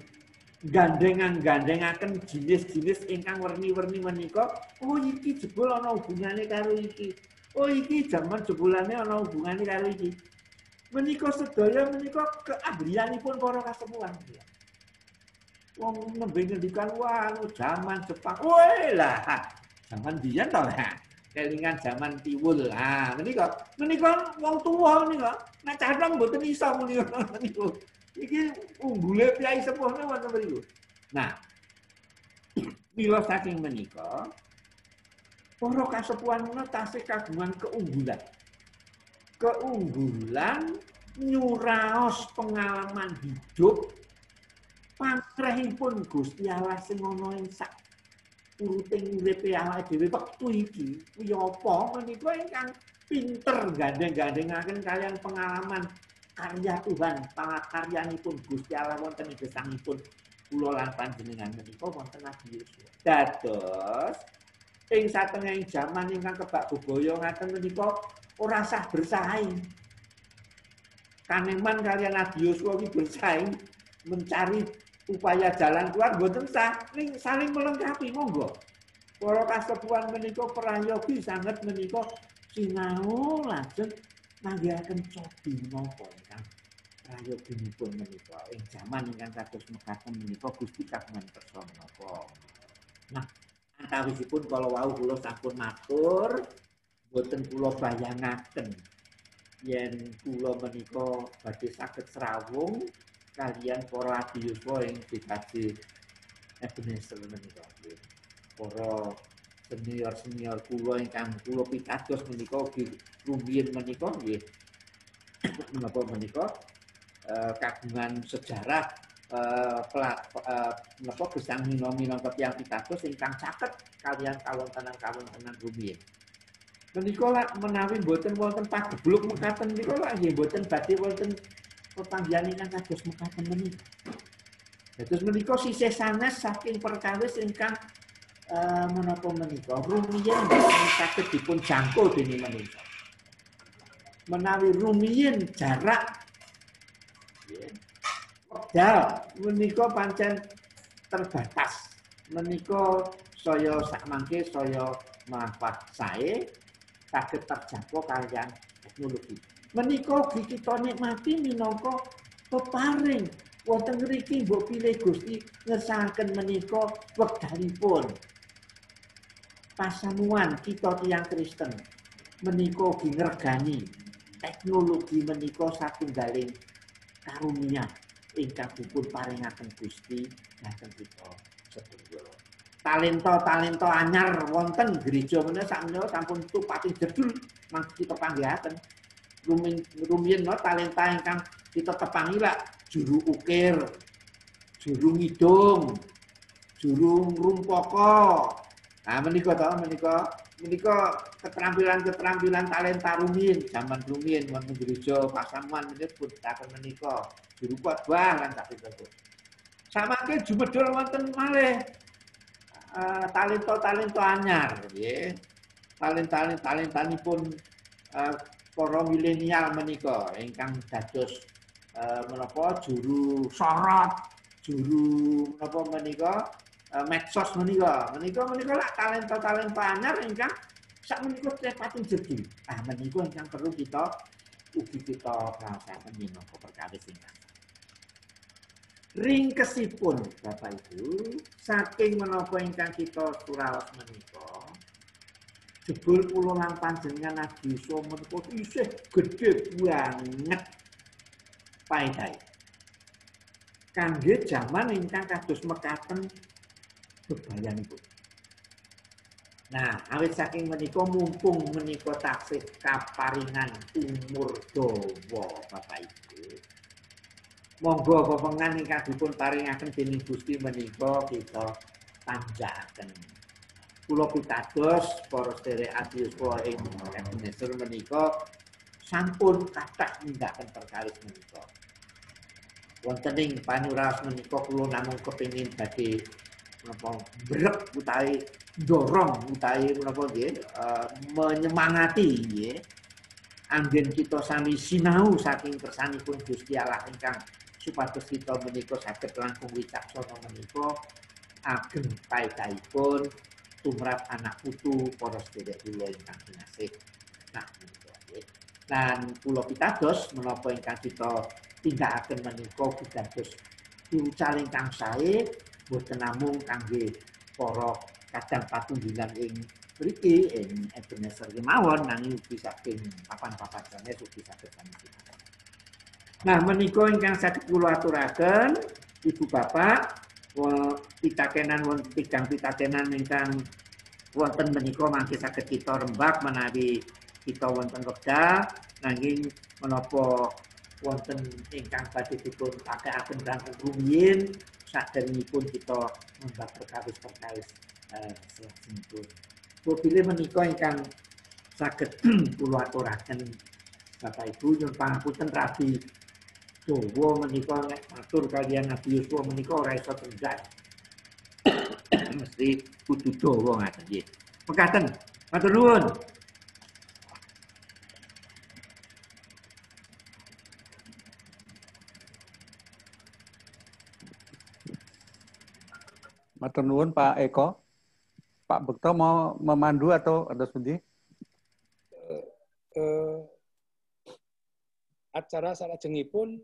Gandengaken jinis-jinis ingkang werni-werni menika, oh iki jebul ana hubungane karo iki. Oh iki jaman jebulane ana hubungane karo iki. Menika sedaya menika keahlianipun para kasepuhan. Wong nembe ngendikan wah jaman Jepang. Wah lah, jaman biyen to lah. Kelingan jaman Tiwul. Ah menika wong tuwa menika. Nek cah nom mboten iso menika. Iki unggule piyai sepuhne wonten mriku. Nah, mila saking menika para kasepuhan menika tasih kagungan keunggulan. Keunggulan nyuraos pengalaman hidup pangrehipun Gusti Allah sing ana ing sak uruting uripe awake dhewe wektu iki. Kuwi apa menika ingkang pinter gandeng-gandengaken kalian pengalaman karya Tuhan, pangakaryanipun Gusti Allah wonten ing gesangipun kula lan panjenengan menika wonten Adiyuswa. Dados ing satengahing jaman ingkang kebak bebaya ngaten menika ora sah bersaing. Kaneman kalian Adiyuswa iki bersaing mencari upaya jalan keluar mboten sah, ning saling melengkapi monggo. Para kasepuhan menika prayogi sanget menika sinau lajeng manggihaken cobi napa ingkang prayoginipun menika ing jaman ingkang kados mekaten menika Gusti kagungan kersa menapa. Nah, antawisipun kala wau kula sampun matur boten kula bayangaken yen kula menika badhe saged srawung kalian para Adiyuswa ing DKJ Ebenezer menika. Para senior-senior kula ingkang kula pitados menika rumiyin menika nggih menapa menika kagungan sejarah menapa gesang minangka tiyang pitados ingkang caket kalian kawontenan rumiyin. Menika lak menawi mboten wonten pagebluk mekaten menika lak nggih mboten badhe wonten pepanggihan ingkang kados mekaten menika. Dados menika sisih sanes saking perkawis ingkang menapa menika rumiyin saged dipun jangkau dening menika. Menawi rumiyin jarak wekdal menika pancen terbatas. Menika saya sakmangke saya manfaat sae saged terjangkau kalian teknologi. Menika kita nikmati minangka peparing wonten mriki mbok pilih Gusti ngersakaken menika wekdalipun pasamuan kita tiyang Kristen menika ugi ngregani teknologi menika satunggaling karunia ingkang dipun paringaken Gusti dhateng kita sedaya. Talenta-talenta anyar wonten gereja menika sakmenika sampun tupati jedul mangke kita panggihaken. Rumiyin talenta ingkang kita tepangi lak juru ukir, juru ngidung, juru ngrumpaka. Nah menika keterampilan talenta rumiyin zaman rumiyin wonten gereja pasamuan menika dipun menika juru khotbah lan sakit-sakit. Samangke jumedhul wonten malih talenta-talenta anyar nggih. Talentanipun para milenial menika ingkang dados menapa juru sorot, juru menapa menika medsos menika lak talenta anyar ingkang sak menika pating jedul. Ah menika ingkang perlu kita raosaken minangka perkawis ingkang. Ringkesipun Bapak Ibu, saking menapa ingkang kita suraos menika, jebul kula lan panjenengan Nabi Yusuf menika isih gedhe banget paedahe. Kangge jaman ingkang kados mekaten bebayanipun. Nah, awit saking menika mumpung menika taksih kaparingan umur dawa Bapak Ibu. Monggo pepengan ingkang dipun paringaken dening Gusti menika kita tanjakaken. Kula pitados para sedherek adiyuswa ing Ebenezer menika sampun kathah nindakaken perkawis menika. Wonten ing panyuraos menika kula namung kepengin badhe menapa brek utawi dorong utawi menapa nggih menyemangati nggih anggen kita sami sinau saking kersanipun Gusti Allah ingkang supados kita menika saged langkung wicaksana menika ageng paedahipun tumrap anak putu para sedherek kula ingkang kinasih. Nah, menika nggih. Lan kula pitados menapa ingkang kita tindakaken menika pitados piwucal ingkang sae boten namung kangge para kadang patunggilan ing mriki ing Ebenezer kemawon nanging ugi saking papan-papan sanes ugi saged sami. Nah, menika ingkang saged kula aturaken Ibu Bapak pitakenan wonten tigang pitakenan ingkang wonten menika mangke saged kita rembak menawi kita wonten wekdal nanging menapa wonten ingkang badhe dipun pakaaken langkung rumiyin saderengipun kita membak perkawis-perkawis salajengipun. Bilih menika ingkang saged kula aturaken Bapak Ibu nyuwun pangapunten rabi dawa menika nek matur kaliyan Nabi Yusuf menika ora iso tenggat. Mesti kudu dawa ngaten nggih. Mekaten. Matur nuwun. Matur nuwun Pak Eko. Pak Bekto mau memandu atau ada sendi? Acara salajengipun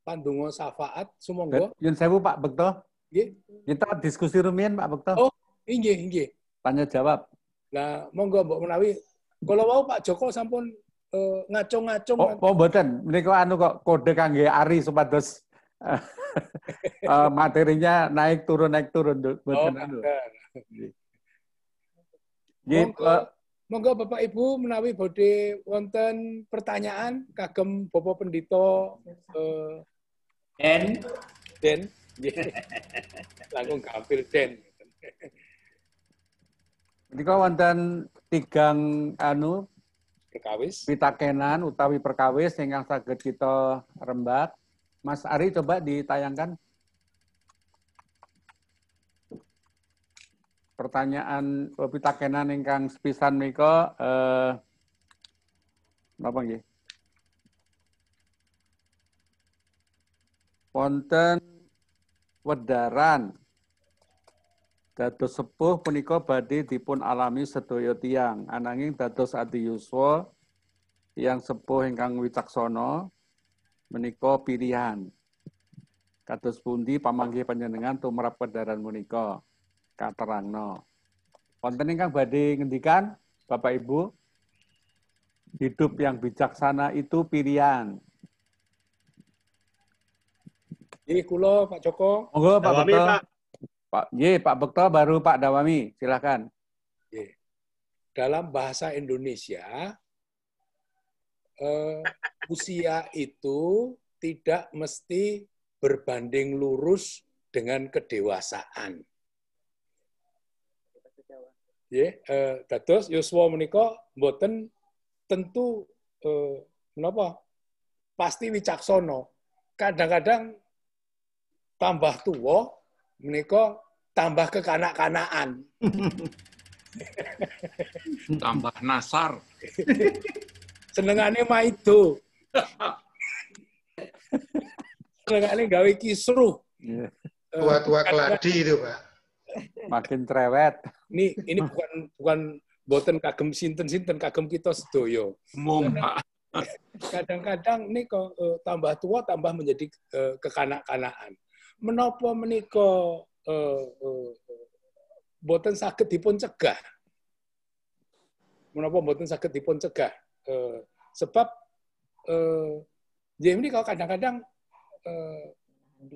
pandonga syafaat sumangga. Yun sewu Pak Bekto. Nggih. Kita diskusi rumiyin Pak Bekto. Oh, nggih. Tanya jawab. Nah, monggo mbok menawi kala wau Pak Joko sampun ngacung-ngacung. Oh, mboten. Menika anu kok kode kangge Ari supados materinya naik turun mboten anu. Monggo Bapak Ibu menawi badhe wonten pertanyaan kagem Bapak Pendito Den. Langkung gampil Den. Menika wonten tigang anu perkawis pitakenan utawi perkawis ingkang saged kita rembak. Mas Ari coba ditayangkan. Pertanyaan pitakenan ingkang sepisan menika napa nggih? Wonten wedaran dados sepuh punika badhe dipun alami sedaya tiyang ananging dados adi yuswa tiyang sepuh ingkang wicaksana menika pilihan. Kados pundi pamanggih panjenengan tumrap wedaran menika? Katerangno. Wonten ingkang badhe ngendikan Bapak Ibu, hidup yang bijaksana itu pilihan. Nggih kula Pak Joko. Monggo Pak Dawami, Bekto. Pak. Pak Bekto baru Pak Dawami, silakan. Nggih. Dalam bahasa Indonesia usia itu tidak mesti berbanding lurus dengan kedewasaan. Dados yuswa menika mboten tentu menapa pasti wicaksana. Kadang-kadang tambah tua menika tambah kekanak-kanakan. Tambah nasar. Senengane maido. Senengane gawe kisruh. Tua-tua keladi itu, Pak. Makin cerewet. Ini bukan boten kagem sinten-sinten, kagem kita sedaya. Kadang-kadang nih kok tambah tua tambah menjadi kekanak-kanakan. menapa menika boten saged dipun cegah. Menapa boten saged dipun cegah? Sebab ini kalau kadang-kadang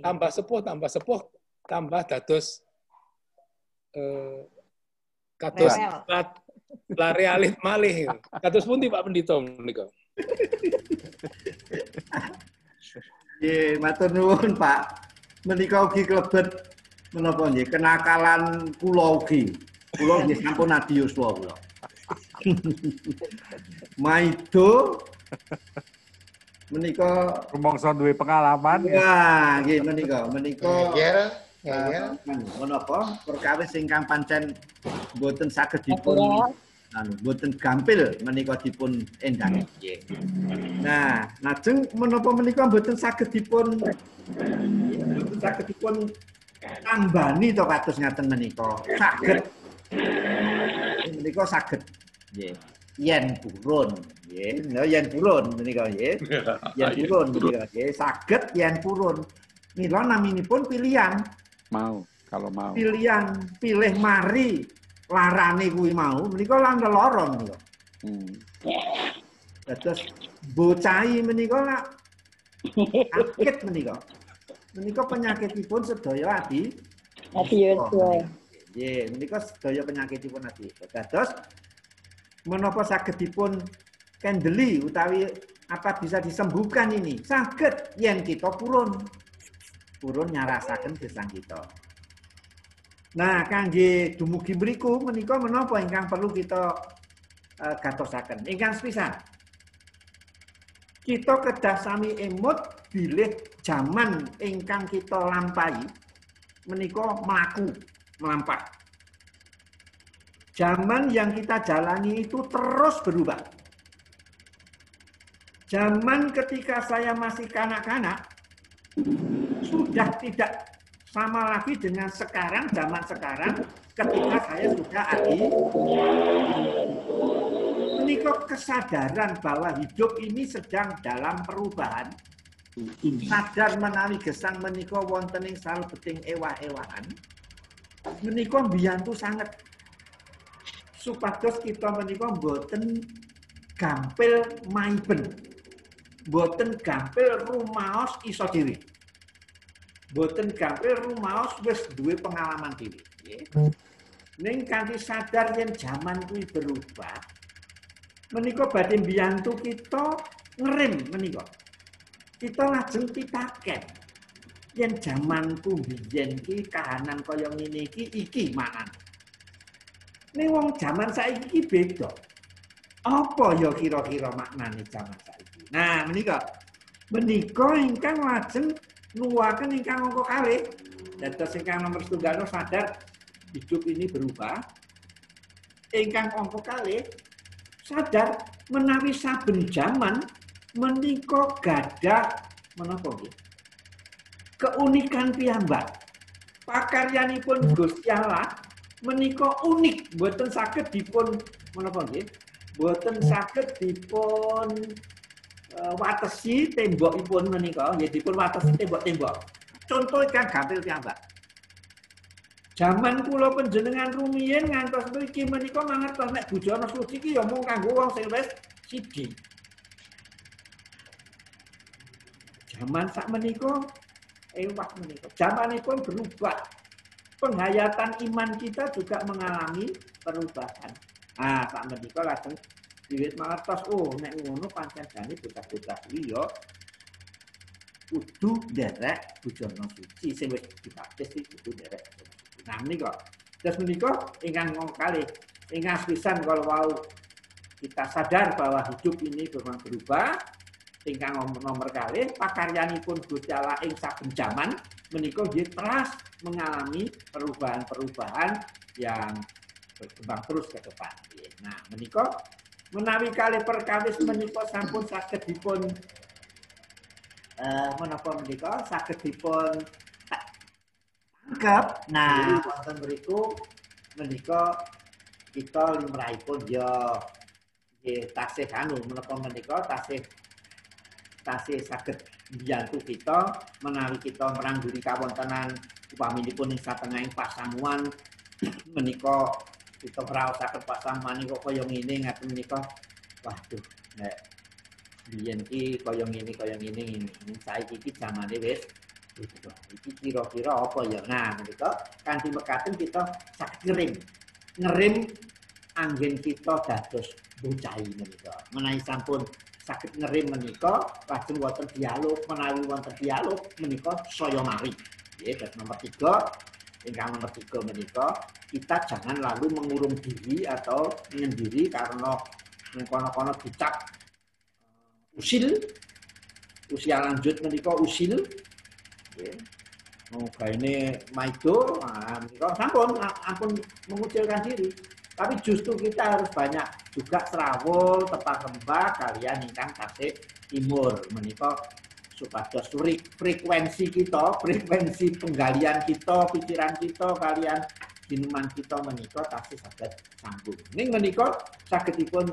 tambah sepuh tambah dados kados lare alit malih. Kados pundi Pak Pendito menika? Nggih, matur nuwun Pak. Menika ugi klebet menapa nggih kenakalan kula ugi. Kula nggih sampun adi yuswa kula. Maido menika rumangsa duwe pengalaman. Wah, nggih menika Ngeyel. menapa perkawis ingkang pancen boten saged dipun boten gampil menika dipun endhang. Nah, lajeng menapa menika boten saged dipun tambani to kados ngaten menika. Saged menika saged nggih. Yen purun, nggih. Yen purun menika nggih. Yen purun menika nggih saged yen purun. Mila naminipun pilihan. Kalau mau. Pilihan, pilih mari larane kuwi mau menika lan lara menika. Dados bocahi menika lak sakit menika. Menika penyakitipun sedaya adi yuswa. Nggih, menika sedaya penyakitipun adi. Dados menapa saged dipun kendeli utawi apa bisa disembuhkan ini? Saged yen kita purun nyarasaken gesang kita. Nah, kangge dumugi mriku menika menapa ingkang perlu kita gatosaken. Ingkang sepisan. Kita kedah sami emut bilih jaman ingkang kita lampahi menika melampah. Zaman yang kita jalani itu terus berubah. Zaman ketika saya masih kanak-kanak sudah tidak sama lagi dengan zaman sekarang ketika saya sudah menika kesadaran bahwa hidup ini sedang dalam perubahan. Sadar menawi gesang menika wonten ing salebeting ewah-ewahan. Menika mbiyantu sanget supados kita menika mboten gampil maiben. Mboten gampil rumaos iso dhewe. Mboten gampil rumaos wis duwe pengalaman dhewe, nggih. Ning kanthi sadar yen jaman kuwi berubah, menika badhe mbiyantu kita ngerem menika. Kita lajeng pitaken yen jamanku biyen ki kahanan kaya ngene iki manan. Ning wong jaman saiki beda. Apa ya kira-kira maknane jaman saiki? Nah, menika ingkang lajeng nuwuhaken ingkang angka kalih. Dados ingkang nomor 1 sadar hidup ini berubah. Ingkang angka kalih sadar menawi saben jaman menika gadah menapa nggih? Keunikan piyambak. Pakaryanipun Gusti Allah menika unik, mboten saged dipun menapa nggih? Mboten saged dipun watesi tembokipun menika, nggih dipun watesi tembok-tembok. Contoh ingkang gampil piyambak. Jaman kula panjenengan rumiyin ngantos mriki menika mangertos nek bujana suci ki ya mung kanggo wong sing wis siji. Jaman sak menika ewah menika. Jamanipun berubah. Penghayatan iman kita juga mengalami perubahan. Nah, sak menika lajeng wiwit mangertos nek ngono pancen jane bocah-bocah kuwi ya kudu nderek bujana suci sing wis dibaptis iki kudu nderek. Nah menika. Terus menika ingkang kalih, ingkang sepisan kalau mau kita sadar bahwa hidup ini memang berubah. Ingkang nomor kalih pakaryanipun Gusti Allah ing saben jaman menika nggih terus mengalami perubahan-perubahan yang berkembang terus ke depan. Nah, menika menawi kalih perkawis menika sampun saged dipun menapa menika saged dipun tangkep. Nah, wonten mriku menika kita limrahipun ya nggih tasih menapa menika tasih saged mbiyantu kita menawi kita merangguli kawontenan upaminipun ing satengahing pasamuan menika kita ngraosaken pasamuan niku kaya ngene ngaten menika. Waduh, nek biyen iki kaya ngene saiki iki zamane wis iki kira-kira apa ya. Nah, menika kanthi mekaten kita saged ngerim anggen kita dados bocahi menika. Menawi sampun saged ngerim menika lajeng wonten dialog, menawi wonten dialog menika saya mari. Nggih, terus nomor 3, ingkang nomor 3 menika kita jangan lalu mengurung diri atau menyendiri karena kono-kono dicap usia lanjut menika usil. Nggih. Ini maido, menika sampun ampun mengucilkan diri. Tapi justru kita harus banyak juga serawul, tepat rembah kalian ingkang tasih timur menika supados frekuensi kita, frekuensi penggalian kita, pikiran kita kalian ginuman kita menika tasih saged sambung. Ning menika sagedipun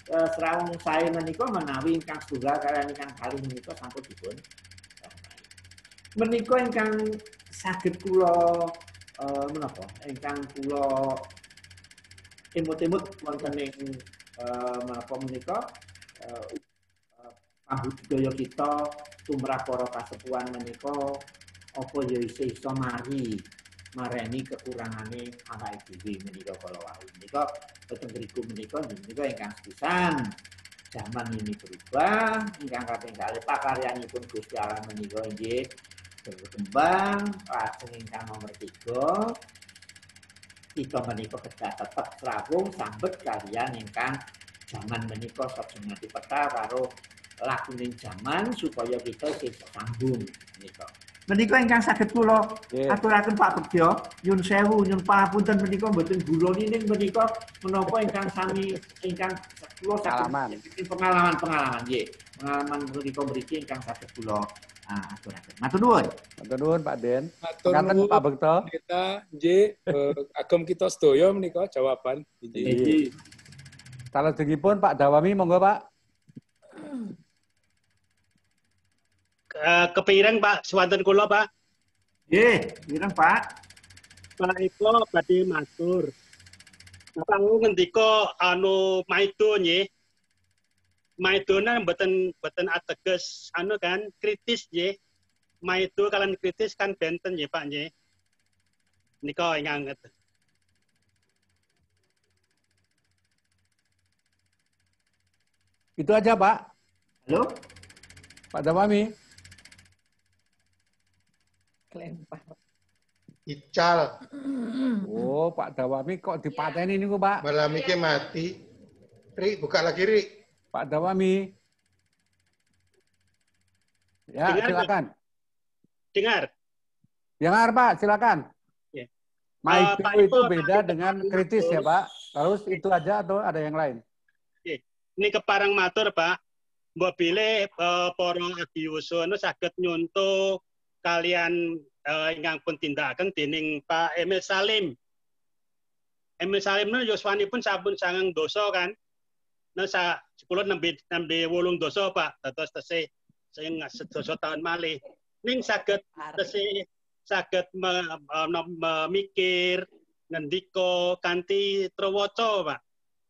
serawung saya menika menawi ingkang setunggal kalian ingkang kalih menika sampun dipun menika ingkang saged kula menapa ingkang kula imut-imut wonten ing menapa menika pambudidaya kita tumrap para kasepuhan menika apa ya isih iso mareni kekurangane awake dhewe menika kala wau. Menika boten mriku menika ingkang sepisan zaman ini berubah, ingkang kaping kalih pakaryanipun Gusti Allah menika nggih berkembang, lajeng ingkang nomor 3 kita menika kedah tetep serawung sambet kalian ingkang zaman menika sajengati peta karo lakuning zaman supaya kita isih sambung menika. Menika ingkang saged kula aturaken Pak Begja, nyun sewu, nyun papunten menika mboten guroni ning menika menapa ingkang sami ingkang kula saged pengalaman nggih. Pengalaman menika mriki ingkang saged kula aturaken. Matur nuwun. Matur nuwun Pak Den. Matur Ngaten nuwun Pak Bekto. Kita nggih agem kita sedaya menika jawaban. Nggih. Salajengipun Pak Dawami monggo Pak. Kepireng Pak, swanten kula Pak. Nggih, pireng Pak. Pak Eko badhe matur. Bapak ngendika maido nggih. Maidona mboten ateges kan kritis nggih. Maido kalian kritis kan benten nggih Pak nggih. Nika ingkang ngeten. Itu aja Pak. Halo? Pak Dawami. Ical. Oh, Pak Dawami kok dipateni niku, Pak? Malam iki mati. Ri, buka lagi, Ri. Pak Dawami. Ya, Dengar, silakan. Dengar. Dengar, Pak, silakan. Ya. Maido Pak itu Eko, beda Pak dengan Eko, kritis ya, Pak. Terus itu aja atau ada yang lain? Ini keparang matur Pak. Mbok bilih para adiusa saged nyuntuh kalian ingkang pun tindakaken dening Pak Emil Salim. Emil Salim niku yuswanipun sampun 9 dosa kan. Nah kula nembe 8 dosa Pak. Dados tesih sing sedoso tahun malih. Ning saged tesih saged memikir ngendika kanthi trewaca Pak.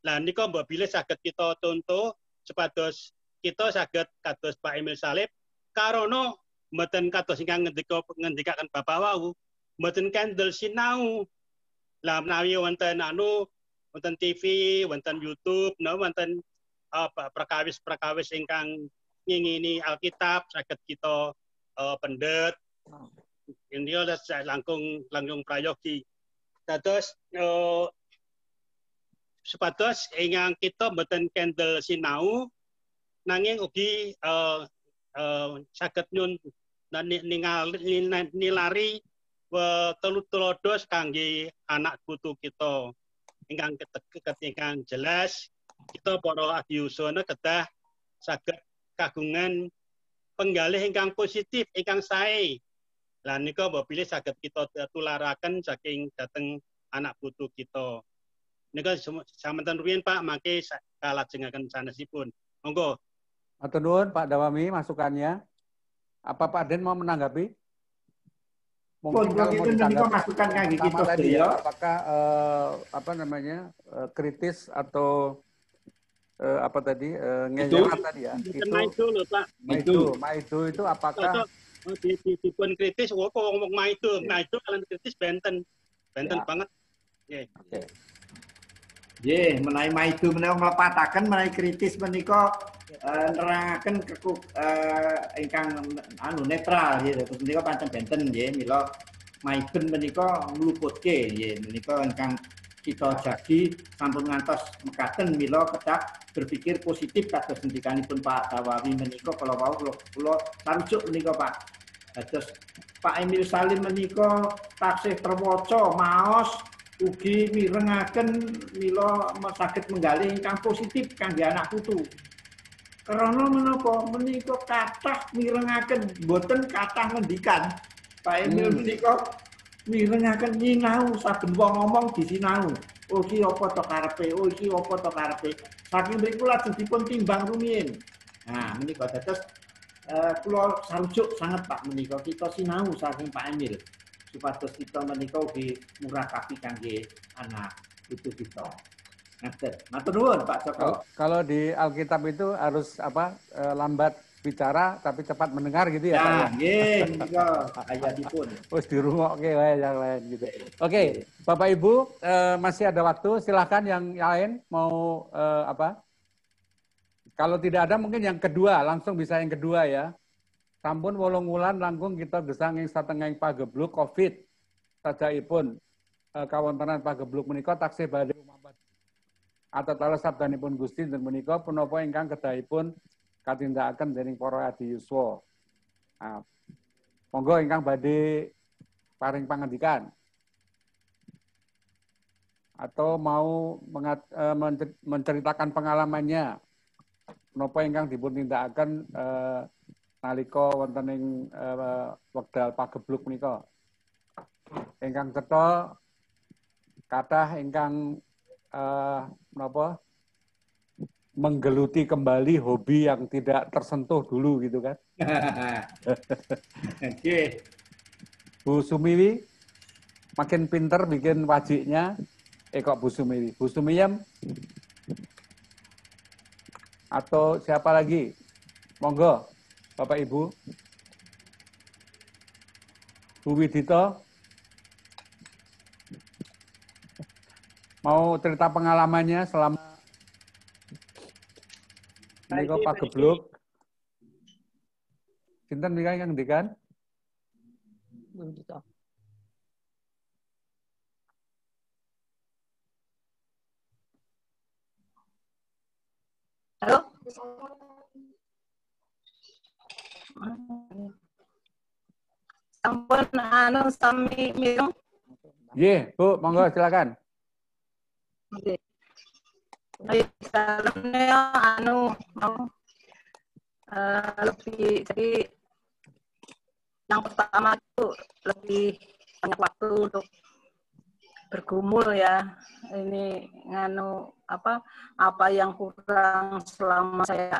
Lah nika mbok bilih saged kita contoh supados kita saged kados Pak Emil Salim karena mboten kados ingkang ngendikaken Bapak wau mboten kendel sinau. Lah menawi wonten wonten TV, wonten YouTube, wonten perkawis-perkawis ingkang ngingini Alkitab saged kita pendet. Ini langkung prayogi. Dados supados ingkang kita mboten kendel sinau nanging ugi saged nilari teludos kangge anak putu kita ingkang jelas kita para adiusana kedah saged kagungan penggalih ingkang positif ingkang sae. Lah nika mbok pilih saged kita tularaken saking dhateng anak putu kita. Nika samanten rumiyin Pak mangke kalajengaken sanesipun. Monggo. Matur nuwun Pak Dawami masukannya. Apa Pak Den mau menanggapi? Pun Mungkin kalau mau itu menika ditanggapi masukan kangge sama kita tadi sedaya. ya, apakah apa namanya kritis atau apa tadi ngeyerat tadi ya? Bukan Itu maido loh Pak. maido itu apakah Dipun kritis, ngomong maido kalian kritis benten Ya. banget. Nggih. Oke. Nggih, menawi maido menawi mlepataken menawi kritis menika nerangaken ingkang netral nggih. Terus menika pancen benten nggih, mila maiben menika ngluputke nggih. Menika ingkang kita jagi sampun ngantos mekaten mila kedah berpikir positif kados ngendikanipun Pak Tawawi menika kala wau kula sarujuk menika Pak. Dados Pak Emil Salim menika taksih terwaca maos ugi mirengaken mila saged menggalih ingkang positif kangge anak putu. Karena menapa menika kathah mirengaken boten kathah ngendikan. Pak Emil menika mirengaken nyinau saben wong ngomong disinau. Oh iki apa to karepe? Oh iki apa to karepe? Saking mriku lajeng dipun timbang rumiyin. Nah, menika dados kula sarujuk sanget Pak menika kita sinau saking Pak Emil supados kita menika ugi murakabi kangge anak putu kita. Ngaten. Matur nuwun Pak Joko. Kalau di Alkitab itu harus apa lambat bicara tapi cepat mendengar gitu ya Pak ya? Nggih, menika ayatipun. Terus dirungokke wae yang lain gitu. Oke, Bapak Ibu masih ada waktu, silahkan yang lain mau apa? Kalau tidak ada mungkin yang kedua, langsung bisa yang kedua ya. Sampun 8 wulan langkung kita gesang ing satengahing pagebluk Covid. Sajaipun kawontenan pagebluk menika taksih badhe umabat. Atatala sabdanipun Gusti dan menika punapa ingkang kedahipun katindakaken dening para adi yuswa. Nah, monggo ingkang badhe paring pangandikan. Atau mau menceritakan pengalamannya. Menapa ingkang dipun tindakaken nalika wonten ing wekdal pagebluk menika. Ingkang cetha kathah ingkang menapa menggeluti kembali hobi yang tidak tersentuh dulu gitu kan. Oke. Bu Sumiwi makin pinter bikin wajiknya. Kok Bu Sumiwi? Bu Sumiyem atau siapa lagi? Monggo, Bapak Ibu. Bu Widito mau cerita pengalamannya selama menika pagebluk. Sinten mriki kang ngendikan? Bu Widito. Halo? Sampun sami mireng. Nggih, Bu, monggo silakan. Nggih. Lebih jadi yang pertama itu lebih banyak waktu untuk bergumul ya. Ini apa yang kurang selama saya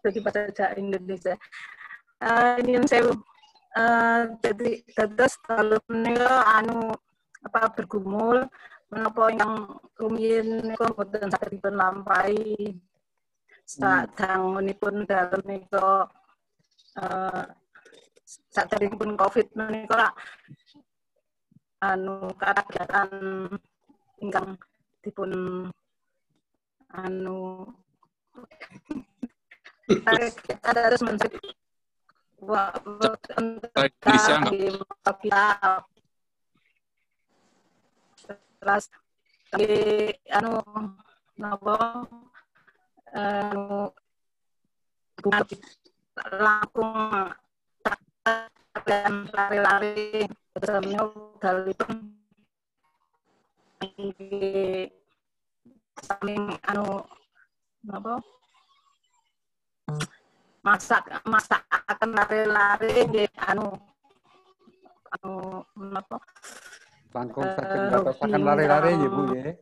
jadi bahasa Indonesia. Ini saya jadi terus kalau bergumul menapa yang rumiyin niku boten saged dipun lampahi. Sadangunipun dalem nika saderengipun Covid menika kegiatan ingkang dipun kita harus mencari terus langkung lari-lari bersama dalipun saling masak akan lari-lari di langkung akan lari-lari ya Bu ya.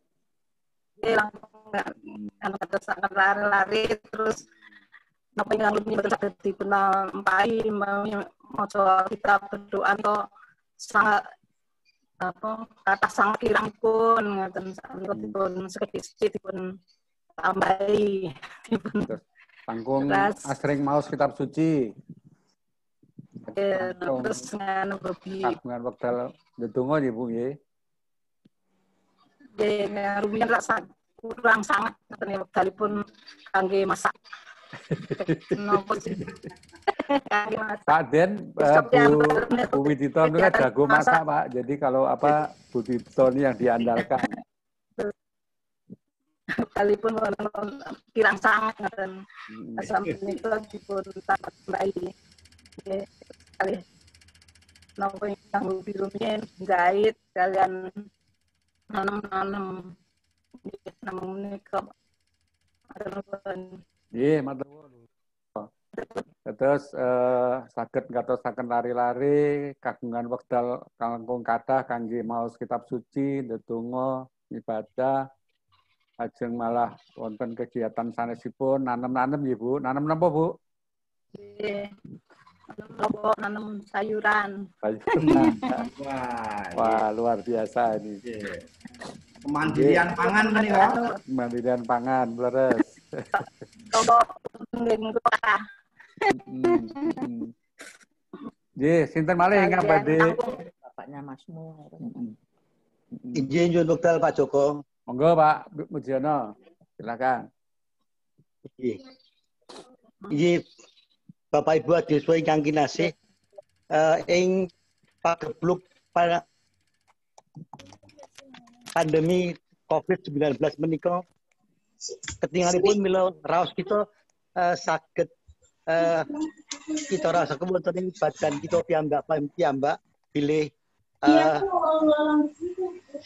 Langkung akan lari-lari terus Napa ingkang rumiyin boten saged dipunlampahi maca kita berdoa to sangat kata sang kirangipun ngoten sampun dipun sekedhik dipun tambahi dipun Panggung asring maos kitab suci. terus nganu hobi Kagungan wekdal ndedonga nggih Bu nggih. nggih rumiyin rasa kurang sangat ngoten wekdalipun kangge masak. Napa sih? Kangge masak. Pak Den, Bu Widito itu kan jago masak Pak. Jadi kalau apa Bu Widito ini yang diandalkan. Wekdalipun kirang sangat ngoten. Sampai menika dipun tambahi. Nggih, kali napa ingkang hobi rumiyin jahit kalian nanam-nanam namun menika Nggih, matur nuwun. Terus saged ngatosaken lari-lari kagungan wekdal langkung kathah kangge maos kitab suci, ndedonga, ibadah, ajeng malah wonten kegiatan sanesipun nanem-nanem nggih Bu. Nanem napa Bu? Nggih. Nanam sayuran. Wah, luar biasa ini. Kemandirian pangan menika. Kemandirian pangan, leres. Coba nggih Nggih, sinten malih ingkang badhe bapaknya Masmu. Injih nyuwun wekdal Pak Joko. Monggo Pak Mujiono. Silakan. Injih Bapak Ibu Adiswa ingkang kinasih ing pagebluk para pandemi COVID-19 menika ketinggalipun mila raos kita saged kita rasaken wonten ing badan kita piyambak bilih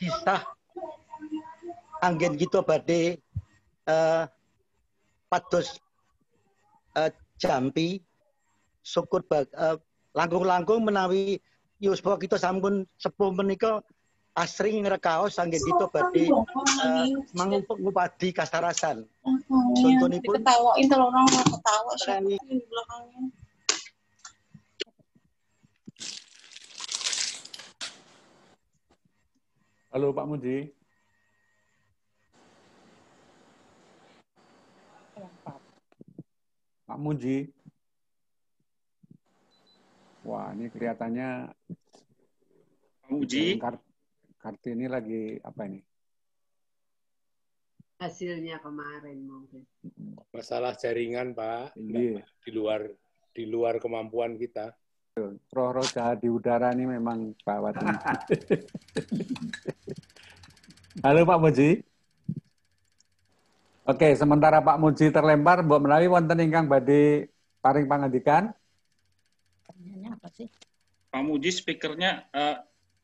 sisah anggen kita badhe pados jampi syukur langkung-langkung menawi yuswa kita sampun sepuh menika asring ngrekaos anggen kita badhe ngupadi kasarasan. Contonipun diketawain kalau orang ketawa siapa di belakangnya. Halo Pak Muji. Pak Muji. Wah, ini kelihatannya Pak Muji. Kartini lagi apa ini? Hasilnya kemarin mungkin. Masalah jaringan, Pak. Iya. Di luar kemampuan kita. Roh-roh jahat di udara ini memang Pak Wati. Halo Pak Muji. Oke, sementara Pak Muji terlempar, Mbok Menawi wonten ingkang badhe paring pangandikan. Pertanyaannya apa sih? Pak Muji speakernya,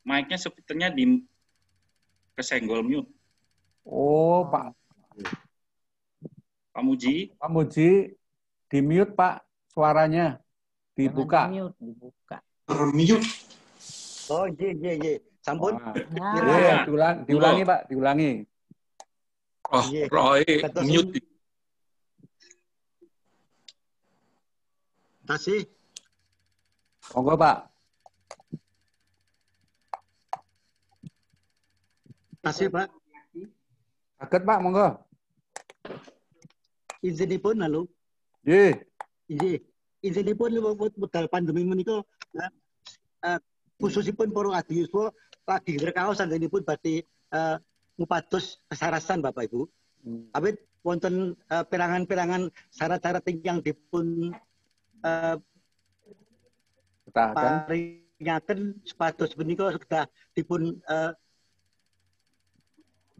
mic-nya sepertinya di kesenggol mute. Oh, Pak Muji. Pak Muji, di mute Pak, suaranya dibuka. Dibuka. Mute. Oh, iya. Sampun. Iya, diulangi Pak, diulangi. Oh, Roy, mute. Kasih. Monggo Pak. Kasih Pak. Saged Pak, monggo. Izinipun halo. Nggih. Izinipun wekdal pandemi menika khususipun para adiyuswa lagi ngrekaos anggenipun badhe ngupados kesarasan Bapak Ibu. Awit wonten perangan-perangan syarat-syarat yang dipun paringaken supados menika sudah dipun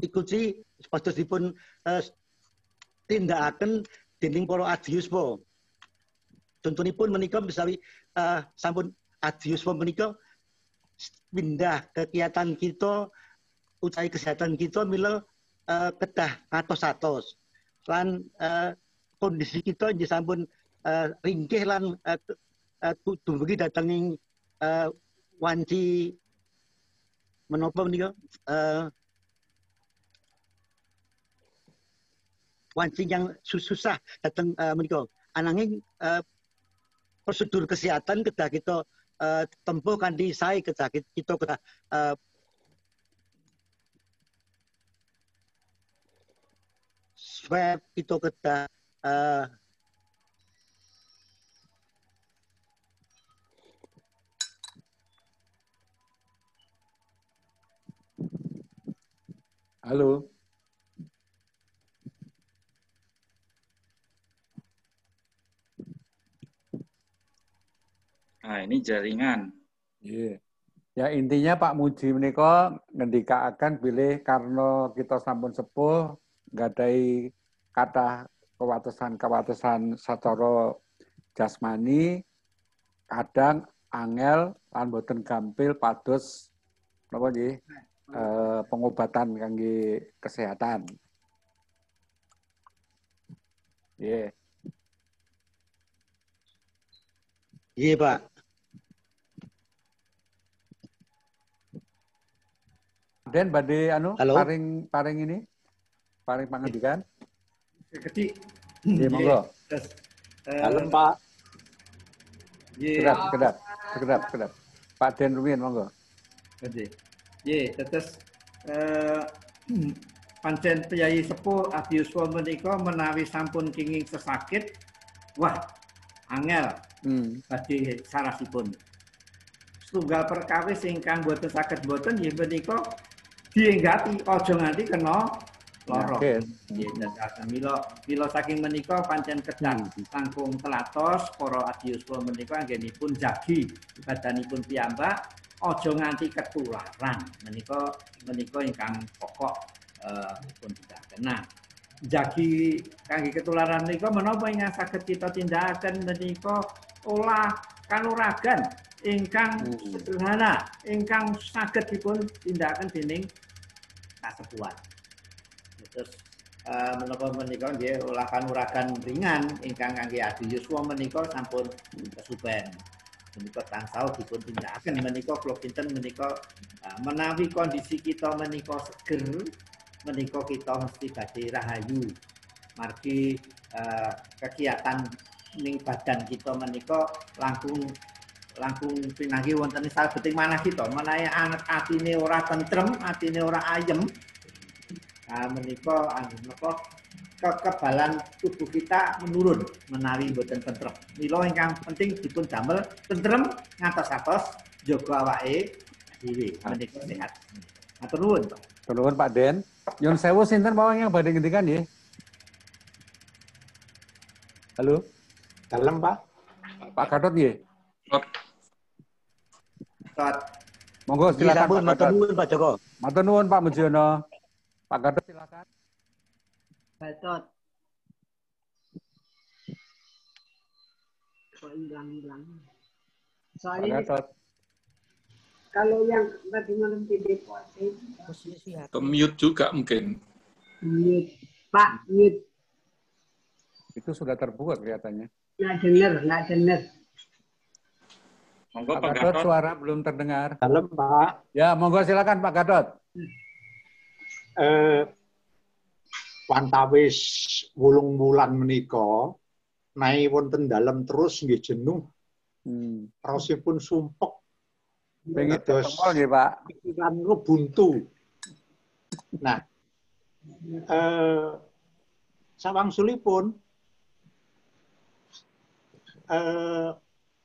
ikuti supados dipun tindakaken dening para adiyuswa. Contonipun menika misalnya sampun adiyuswa menika pindah kegiatan kita utawi kesehatan kita mila kedah atos-atos lan kondisi kita nggih sampun ringkih lan dumugi datenging wanci menapa menika wanci yang susah dateng menika ananging prosedur kesehatan kedah kita tempuh kanthi sae kedah kita kedah swab kita kedah Halo. Nah, ini jaringan. Yeah. Ya intinya Pak Muji menika ngendikaaken bilih karena kita sampun sepuh gadai kathah kewatesan secara jasmani kadang angel lan boten gampil pados napa nggih pengobatan kangge kesehatan. Nggih. Iya, Pak. Dan badhe Halo? paring ini paring pangandikan. Kecil. Nggih, monggo. Halo, Pak. Kedap. Pak Den rumiyin monggo. Nggih. Nggih, terus pancen priyayi sepuh Adiuswa menika menawi sampun kenging sesakit, wah, angel badhe sarasipun. Setunggal perkawis ingkang boten saged boten nggih menika dienggati aja nganti kena lara. Nggih, dadosaken mila saking menika pancen kedah langkung telatos para Adiuswa menika anggenipun jagi badanipun piyambak aja nganti ketularan. Menika ingkang pokok pun tidak kena. Jagi kangge ketularan menika menapa ingkang saged kita tindakaken menika olah kanuragan ingkang sederhana ingkang saged dipun tindakaken dening kasepuhan. Terus menapa menika nggih olah kanuragan ringan ingkang kangge Adiuswa menika sampun kesupen. Menika tansah dipun tindakaken menika kula kinten menika menawi kondisi kita menika seger menika kita mesti badhe rahayu. Margi kegiatan ning badan kita menika langkung pinanggi wonten sabeting manah kita menawi atine ora tentrem, atine ora ayem. Nah menika napa kekebalan tubuh kita menurun menawi boten tentrem. Mila ingkang penting dipun damel tentrem ngantos-atos jaga awake dhewe menika sehat. Matur nuwun, Pak. Matur nuwun Pak Den. Nyun sewu sinten mawon yang badhe ngendikan nggih? Halo. Dalem, Pak. Pak Gatot nggih. Gatot. Monggo silakan Pak Matur nuwun Pak Joko. Matur nuwun Pak Mujiono. Pak Gatot silakan. Gatot. Kok hilang-hilang. Soalnya kalau yang tadi malam di Depok Mute juga mungkin. Mute. Pak, mute. Itu sudah terbuka kelihatannya. Nggak dengar. Monggo Pak Gatot suara belum terdengar. Dalem, Pak. Ya, monggo silakan Pak Gatot. Wantawis 8 wulan menika nai wonten dalem terus nggih jenuh. Raosipun sumpek. Pengen ketemu nggih, Pak. Pikiran buntu. Nah, sawangsulipun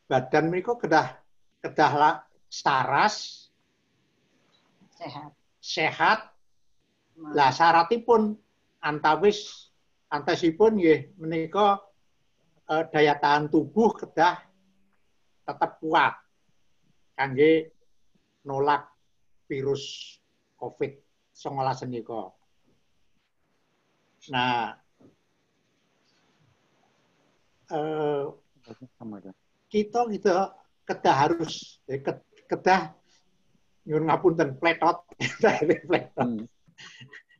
badan menika kedah saras sehat. Lah syaratipun antasipun nggih menika daya tahan tubuh kedah tetap kuat kangge nolak virus COVID-19 menika. Nah, kita kedah harus kedah nyuwun ngapunten pletot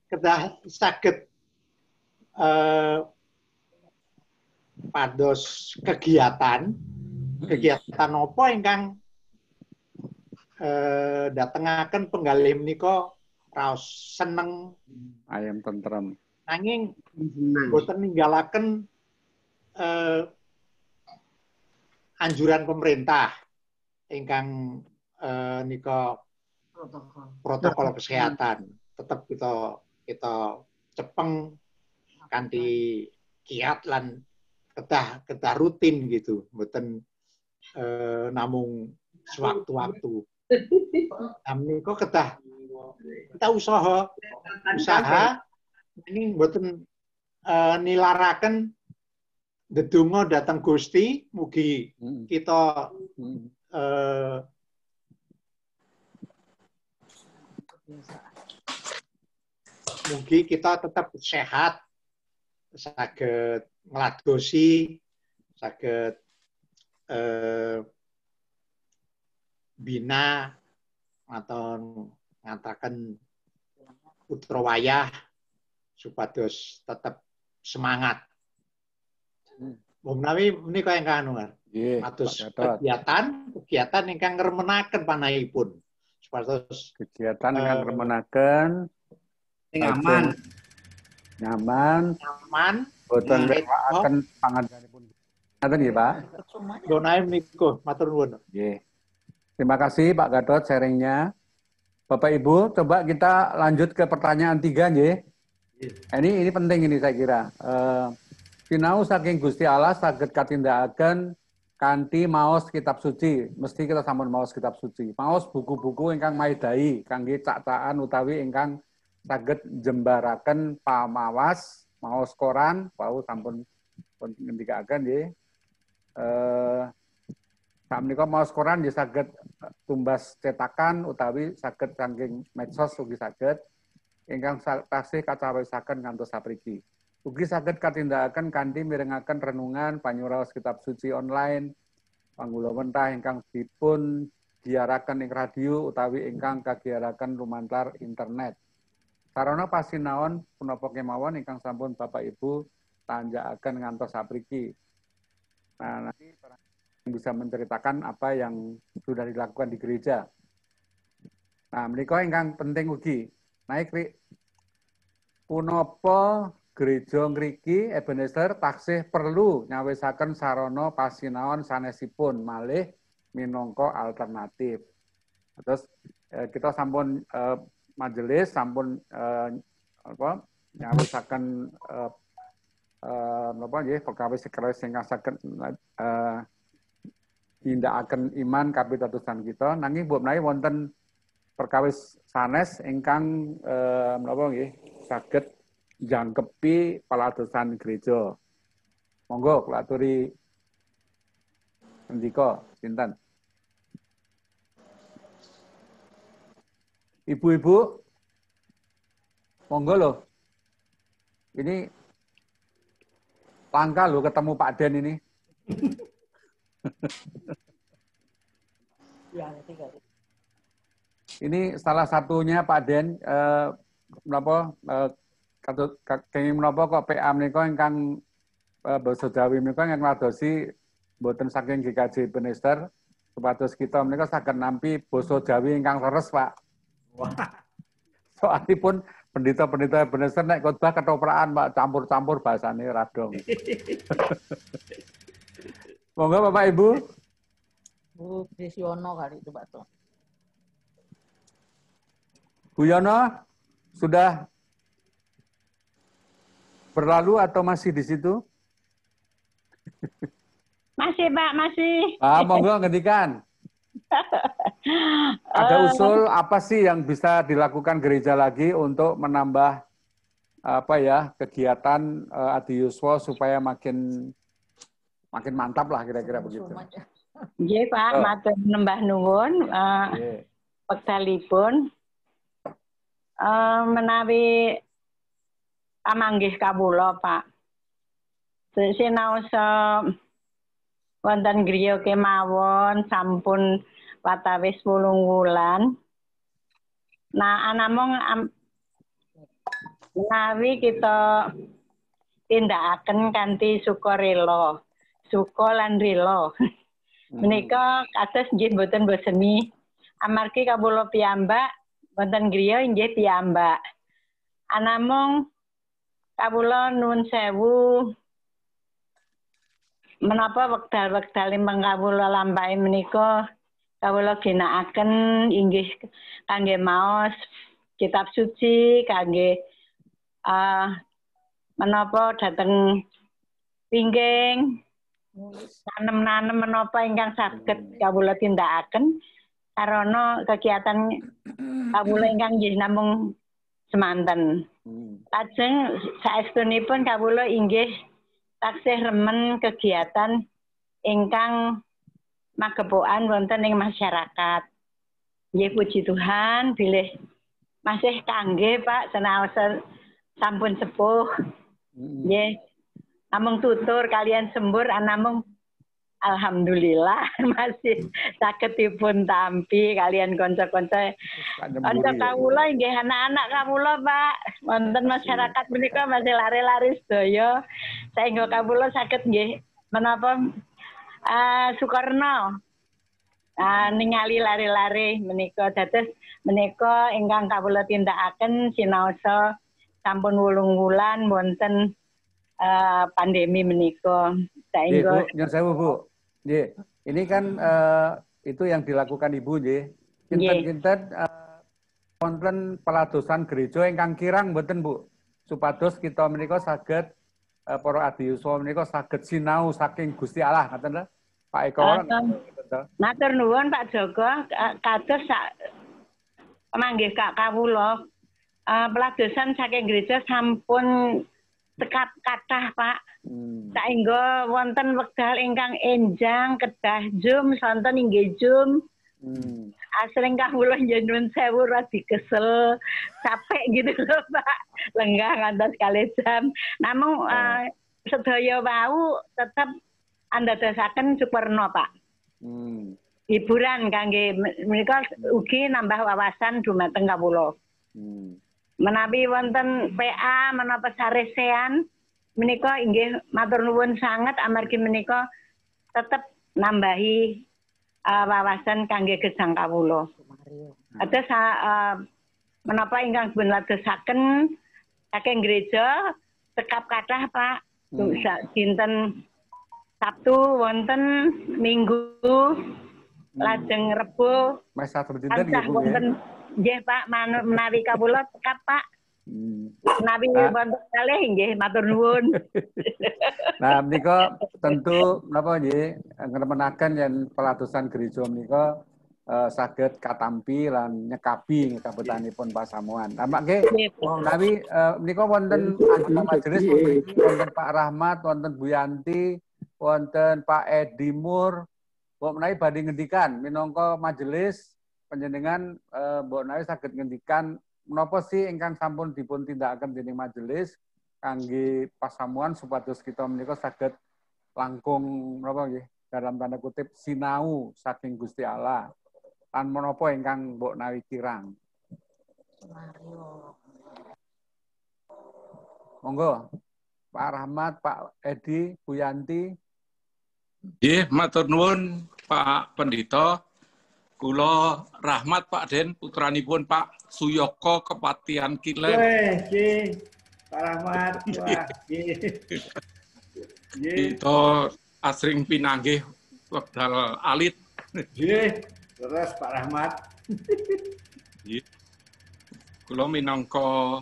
kedah saged pados kegiatan apa ingkang datengaken penggalih menika raos seneng ayam tentrem nanging boten ninggalaken anjuran pemerintah ingkang nika protokol kesehatan tetap kita cepeng kanthi kiat lan kedah rutin gitu, mboten namung sewaktu-waktu. Menika kedah kita usaha ini mboten nilaraken ndedonga dhateng Gusti mugi kita mugi kita tetap sehat, saged ngladosi, saged bina atau ngatakan putra wayah supados tetap semangat. Menawi menika ingkang anu atus kegiatan ingkang ngremenaken panahipun supados kegiatan ingkang ngremenaken nyaman boten wekaken pangandikanipun. Ngaten nggih, Pak. Donae menika matur nuwun. Nggih. Terima kasih Pak Gatot sharingnya. Bapak Ibu, coba kita lanjut ke pertanyaan 3 nggih. Ini penting ini saya kira. Sinau saking Gusti Allah saged katindakaken kanthi maos kitab suci. Mesti kita sampun maos kitab suci. Maos buku-buku ingkang maidai kangge cak-cakan utawi ingkang saged jembaraken pamawas, maos koran, wau sampun ngendikaken nggih. Sakmenika maos koran nggih saged tumbas cetakan utawi saged saking medsos ugi saged ingkang tasih kacawisaken ngantos sapriki. Ugi saged katindakaken kanthi mirengaken renungan panyuraos kitab suci online panggula wentah ingkang dipun giaraken ing radio utawi ingkang kagiaraken lumantar internet. Sarana pasinaon punapa kemawon ingkang sampun Bapak Ibu tanjakaken ngantos sapriki. Nah, nanti bisa menceritakan apa yang sudah dilakukan di gereja. Nah, menika ingkang penting ugi. Naik punapa gereja ngriki Ebenezer taksih perlu nyawisaken sarana pasinaon sanesipun malih minangka alternatif. Terus kita sampun majelis sampun nyawisaken napa nggih perkawis-perkawis sing ngasaken tindakaken iman kapitadosan kita nanging mbok menawi wonten perkawis sanes ingkang menapa nggih saged jangkepi paladosan gereja. Monggo kula aturi ngendika sinten? Ibu-ibu, monggo loh. Ini langka loh ketemu Pak Den ini. Ini salah satunya Pak Den, menapa kenging menapa kok PA menika ingkang basa Jawi menika ingkang ngladosi mboten saking GKJ Ebenezer supados kita menika saged nampi basa Jawi ingkang leres, Pak. Soalipun pendeta-pendeta Ebenezer nek khotbah ketopraan, Pak, campur-campur bahasane radong. Monggo Bapak Ibu. Bu Krisyono kali itu, Pak. Bu Yono sudah berlalu atau masih di situ? Masih, Pak, masih. Monggo ngendikan. Ada usul apa sih yang bisa dilakukan gereja lagi untuk menambah apa ya kegiatan Adiuswa supaya makin mantap lah kira-kira begitu. Nggih, Pak, matur nembah nuwun wektalipun menawi pamanggih kawula, Pak. Sinaosa wonten griya kemawon sampun watawis 8 wulan. Nah, namung menawi kita tindakaken kanthi sukarela, suka lan rela. Menika kados nggih mboten boseni. Amargi kawula piyambak wonten griya nggih piyambak. Anamung kawula nuwun sewu menapa wekdal-wekdal limbang kawula lampahe menika kawula ginakaken inggih kangge maos kitab suci, kangge menapa dhateng pingging nanem-nanem menapa ingkang saged kawula tindakaken karena kegiatan kawula ingkang nggih namung semanten. Lajeng saestunipun kawula inggih taksih remen kegiatan ingkang magepokan wonten ing masyarakat. Nggih puji Tuhan bilih masih kangge Pak senaos sampun sepuh. Nggih namung tutur kalian sembur namung alhamdulillah masih saged dipun tampi kalian kanca-kanca. Kanca kawula inggih anak-anak kawula Pak, wonten masyarakat menika masih lari-lari sedaya. Saengga kawula saged nggih menapa Sukarno ningali lari-lari menika dados menika ingkang kawula tindakaken sinaosa sampun 8 wulan wonten pandemi menika. Bu, nyuwun sewu Bu. Nggih, ini kan itu yang dilakukan Ibu nggih. Kinten-kinten wonten peladosan gereja ingkang kirang mboten Bu. Supados kita menika saged para adiyuswa menika saged sinau saking Gusti Allah ngaten lho. Pak Eko. Matur nuwun Pak Joko, kados pamanggih kawula peladosan saking gereja sampun tekap kathah Pak. Saengga wonten wekdal ingkang enjang kedah Zoom sonten inggih Zoom. Asring kawula nyuwun sewu radi kesel, capek gitu loh Pak. Lenggah ngantos kalih jam. Namung sedaya wau tetep andadosaken Sukarno Pak. Hiburan kangge menika ugi nambah wawasan dumateng kawula. Menawi wonten PA menapa saresean menika inggih matur nuwun sanget amargi menika tetep nambahi wawasan kangge gesang kawula. Atus menapa ingkang dipun ladosaken saking gereja tekap kathah Pak. Dinten Sabtu wonten, Minggu lajeng Rebo. Mas Sabtu dinten nggih Bu. Nggih Pak, menawi kawula tekap Pak. Menawi wonten kalih nggih matur nuwun. Nah, menika tentu napa nggih ngremenaken yen peladosan gereja menika saged katampi lan nyekapi kabetanipun pasamuan. Nah, mangke menawi menika wonten anggota majelis wonten Pak Rahmat, wonten Bu Yanti, wonten Pak Edi Mur, mbok menawi badhe ngendikan minangka majelis panjenengan mbok menawi saged ngendikan menapa sih ingkang sampun dipun tindakaken dening majelis kangge pasamuan supados kita menika saged langkung menapa nggih dalam tanda kutip sinau saking Gusti Allah. Lan menapa ingkang mbok menawi kirang. Monggo Pak Rahmat, Pak Edi, Bu Yanti. Nggih, matur nuwun Pak Pendeta. Kula Rahmat Pak Den, putranipun Pak Suyoko Kepatihan Kilen. Nggih, Pak Rahmat. Wah, nggih. Kita asring pinanggih wekdal alit. Nggih, terus Pak Rahmat. Nggih. Kula minangka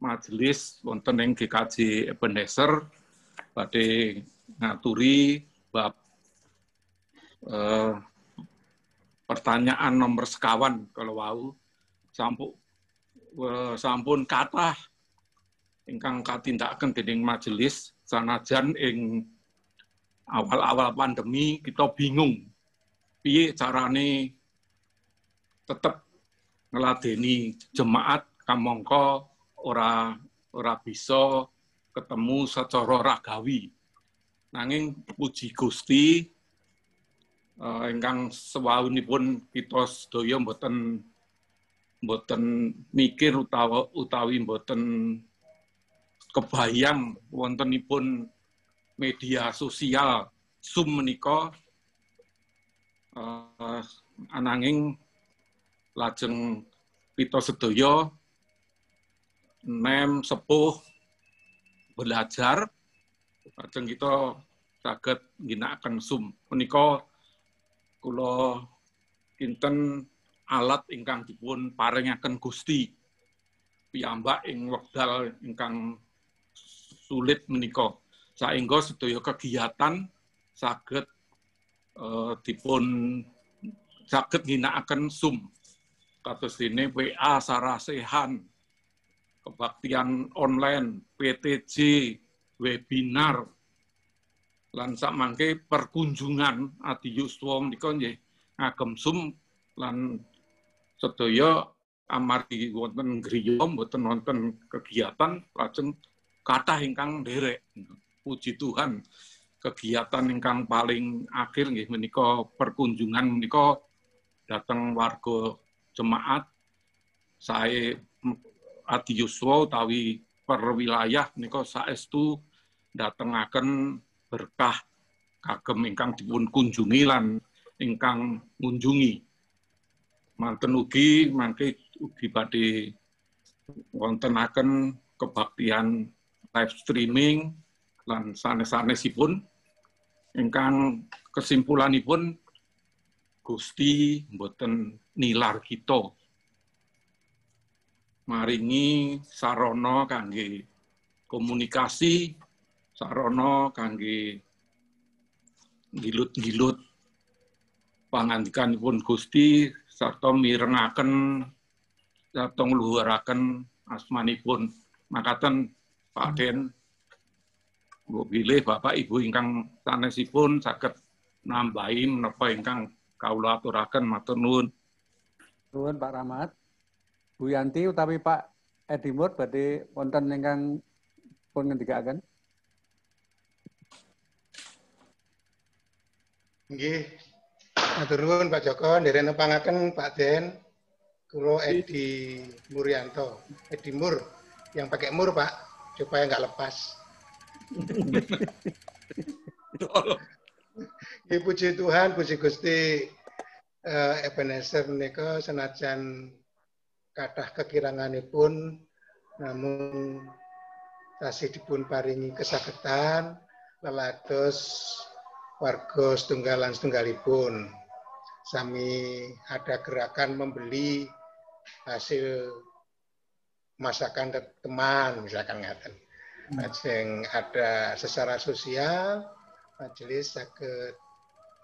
majelis wonten ing GKJ Ebenezer badhe ngaturi bab pertanyaan nomor sekawan kalau wau sampun kathah ingkang katindakaken dening majelis sanajan ing awal-awal pandemi kita bingung piye carane tetep ngeladeni jemaat kamangka ora bisa ketemu secara ragawi. Nanging puji Gusti ingkang sewahunipun kita sedaya mboten mikir utawi mboten kebayang wontenipun media sosial Zoom menika ananging lajeng kita sedaya nem sepuh belajar lajeng kita saged ngginakaken Zoom. Menika kula kinten alat ingkang dipun paringaken Gusti piyambak ing wekdal ingkang sulit menika. Saengga sedaya kegiatan saged dipun saged ngginakaken Zoom. Kados dene WA Sarasehan, kebaktian online, PTJ, webinar, lan samangke perkunjungan adi yuswa menika nggih ngagem Zoom lan sedaya amargi wonten griya mboten wonten kegiatan lajeng kathah ingkang nderek. Puji Tuhan, kegiatan ingkang paling akhir nggih menika perkunjungan menika dhateng warga jemaat sae adi yuswa utawi perwilayah menika saestu datengaken berkah kagem ingkang dipun kunjungi lan ingkang ngunjungi. Manten ugi mangke ugi badhe wontenaken kebaktian live streaming lan sanes-sanesipun ingkang kesimpulanipun Gusti mboten nilar kita. Maringi sarana kangge komunikasi, sarana kangge gilut-gilut pangandikanipun Gusti sarta mirengaken sarta ngluhuraken asmanipun. Makaten Pak Den, mbok bilih Bapak Ibu ingkang sanesipun saged nambahi menapa ingkang kawula aturaken, matur nuwun. Nuwun Pak Rahmat. Bu Yanti utawi Pak Edimur badhe wonten ingkang pun ngendikaken. Nggih. Matur nuwun Pak Joko, nderek nepangaken Pak Den. Kula Edi Muryanto. Edi Mur yang pakai mur Pak, supaya nggak lepas. Puji Tuhan, puji Gusti, Ebenezer menika senajan kathah kekiranganipun namun tasih dipun paringi kesagetan lelados warga setunggalan setunggalipun sami ada gerakan membeli hasil masakan teman misalkan ngaten. Lajeng ada secara sosial majelis saged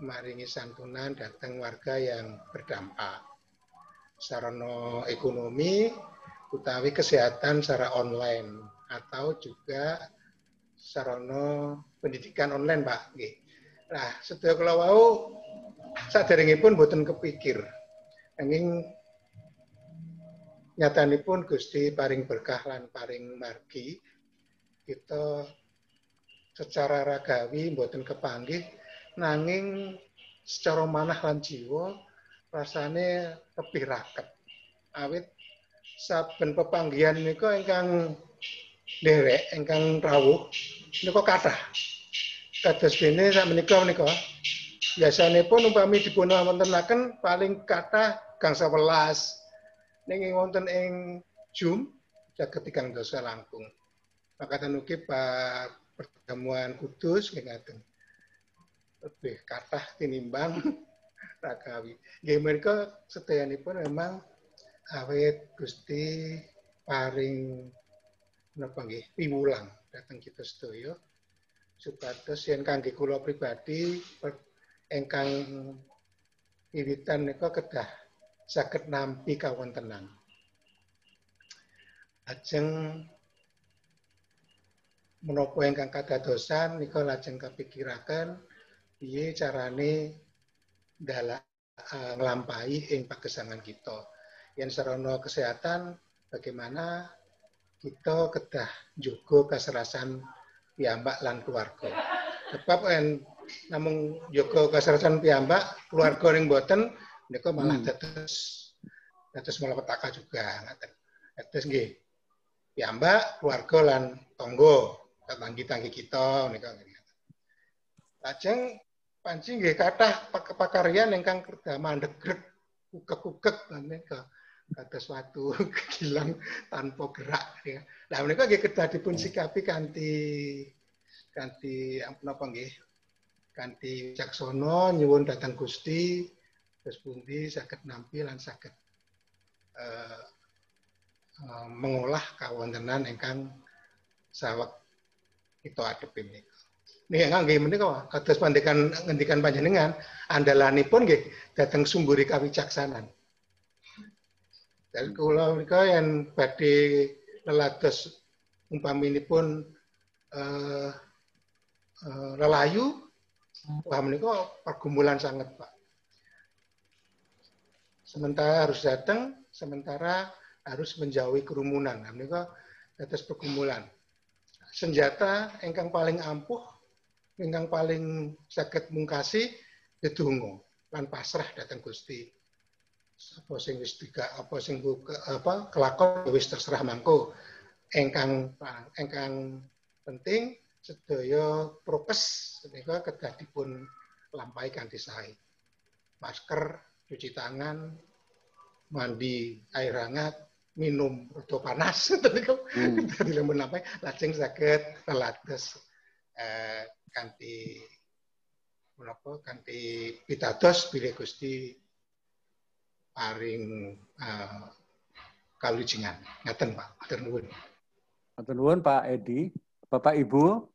maringi santunan datang warga yang berdampak. Sarana ekonomi utawi kesehatan secara online atau juga sarana pendidikan online, Pak. Nggih. Nah, sedaya kula wau saderengipun boten kepikir. Nanging nyatanipun Gusti paring berkah lan paring margi kita secara ragawi boten kepanggih nanging secara manah lan jiwa rasane lebih raket. Awit saben pepanggihan menika ingkang nderek, ingkang rawuh menika kathah. Kados dene sak menika biasanipun upami dipun wontenaken paling kathah gangsal welas. Ning wonten ing Zoom saged 3 dasa langkung. Makaten ugi pertemuan kudus ngaten. Lebih kathah tinimbang ragawi. Nggih menika sedayanipun memang awit Gusti paring menapa nggih piwulang dhateng kita sedaya supados yen kangge kula pribadi ingkang wiwitan nika kedah saged nampi kawontenan. Lajeng menapa ingkang kadadosan nika lajeng kapikiraken piye carane nglampahi ing pagesangan kita. Yen sarana kesehatan bagaimana kita kedah njaga kasarasan piyambak lan keluarga. Sebab yen namung njaga kasarasan piyambak, keluarga ning boten menika malah dados malapetaka juga ngaten. Dados nggih piyambak, keluarga lan tangga, tetanggi-tanggi kita menika. Lajeng panci nggih kathah pakaryan ingkang kedah mandhegreg ukek-ukek menika kados watu gilang tanpa gerak ya. Lah menika nggih kedah dipun sikapi kanthi menapa nggih kanthi wicaksana nyuwun dhateng Gusti terus pundi saged nampi lan saged mengolah kawontenan ingkang saweg kita adepi menika. Nggih nggih menika kados pandikan ngendikan panjenengan andalanipun nggih dhateng sumburi kawicaksanan. Dan kula menika yen badhe lelados umpaminipun lelayu, wah menika pergumulan sangat, Pak. Sementara harus datang, sementara harus menjauhi kerumunan. Nah, menika dados pergumulan. Senjata ingkang paling ampuh, ingkang paling saged mungkasi dedonga lan pasrah dhateng Gusti. Apa sing wis apa sing kelakon wis terserah mangko. Ingkang penting sedaya prokes menika kedah dipun lampahi kanthi sae. Masker, cuci tangan, mandi air hangat, minum rada panas menika dipun lampahi lajeng saged lelados kanthi menapa kanthi pitados bilih Gusti paring kalujengan. Ngaten Pak, matur nuwun. Matur nuwun Pak Edi. Bapak Ibu,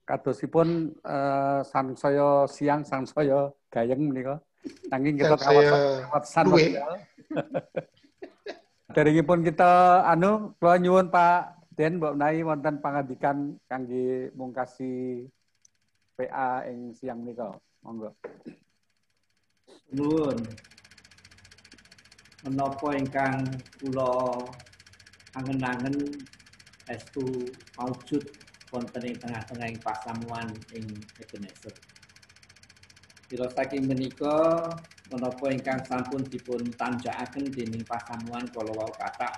kadosipun sangsaya siang sangsaya gayeng menika. Nanging kita kawat sanwek. Derengipun kita kula nyuwun Pak Den mbok menawi wonten pangandikan kangge mungkasi PA ing siang menika. Monggo. Nuwun. Menapa ingkang kula angen-angen estu maujud wonten ing tengah-tengahing pasamuan ing Ebenezer. Kira saking menika menapa ingkang sampun dipun tanjakaken dening pasamuan kala wau kathah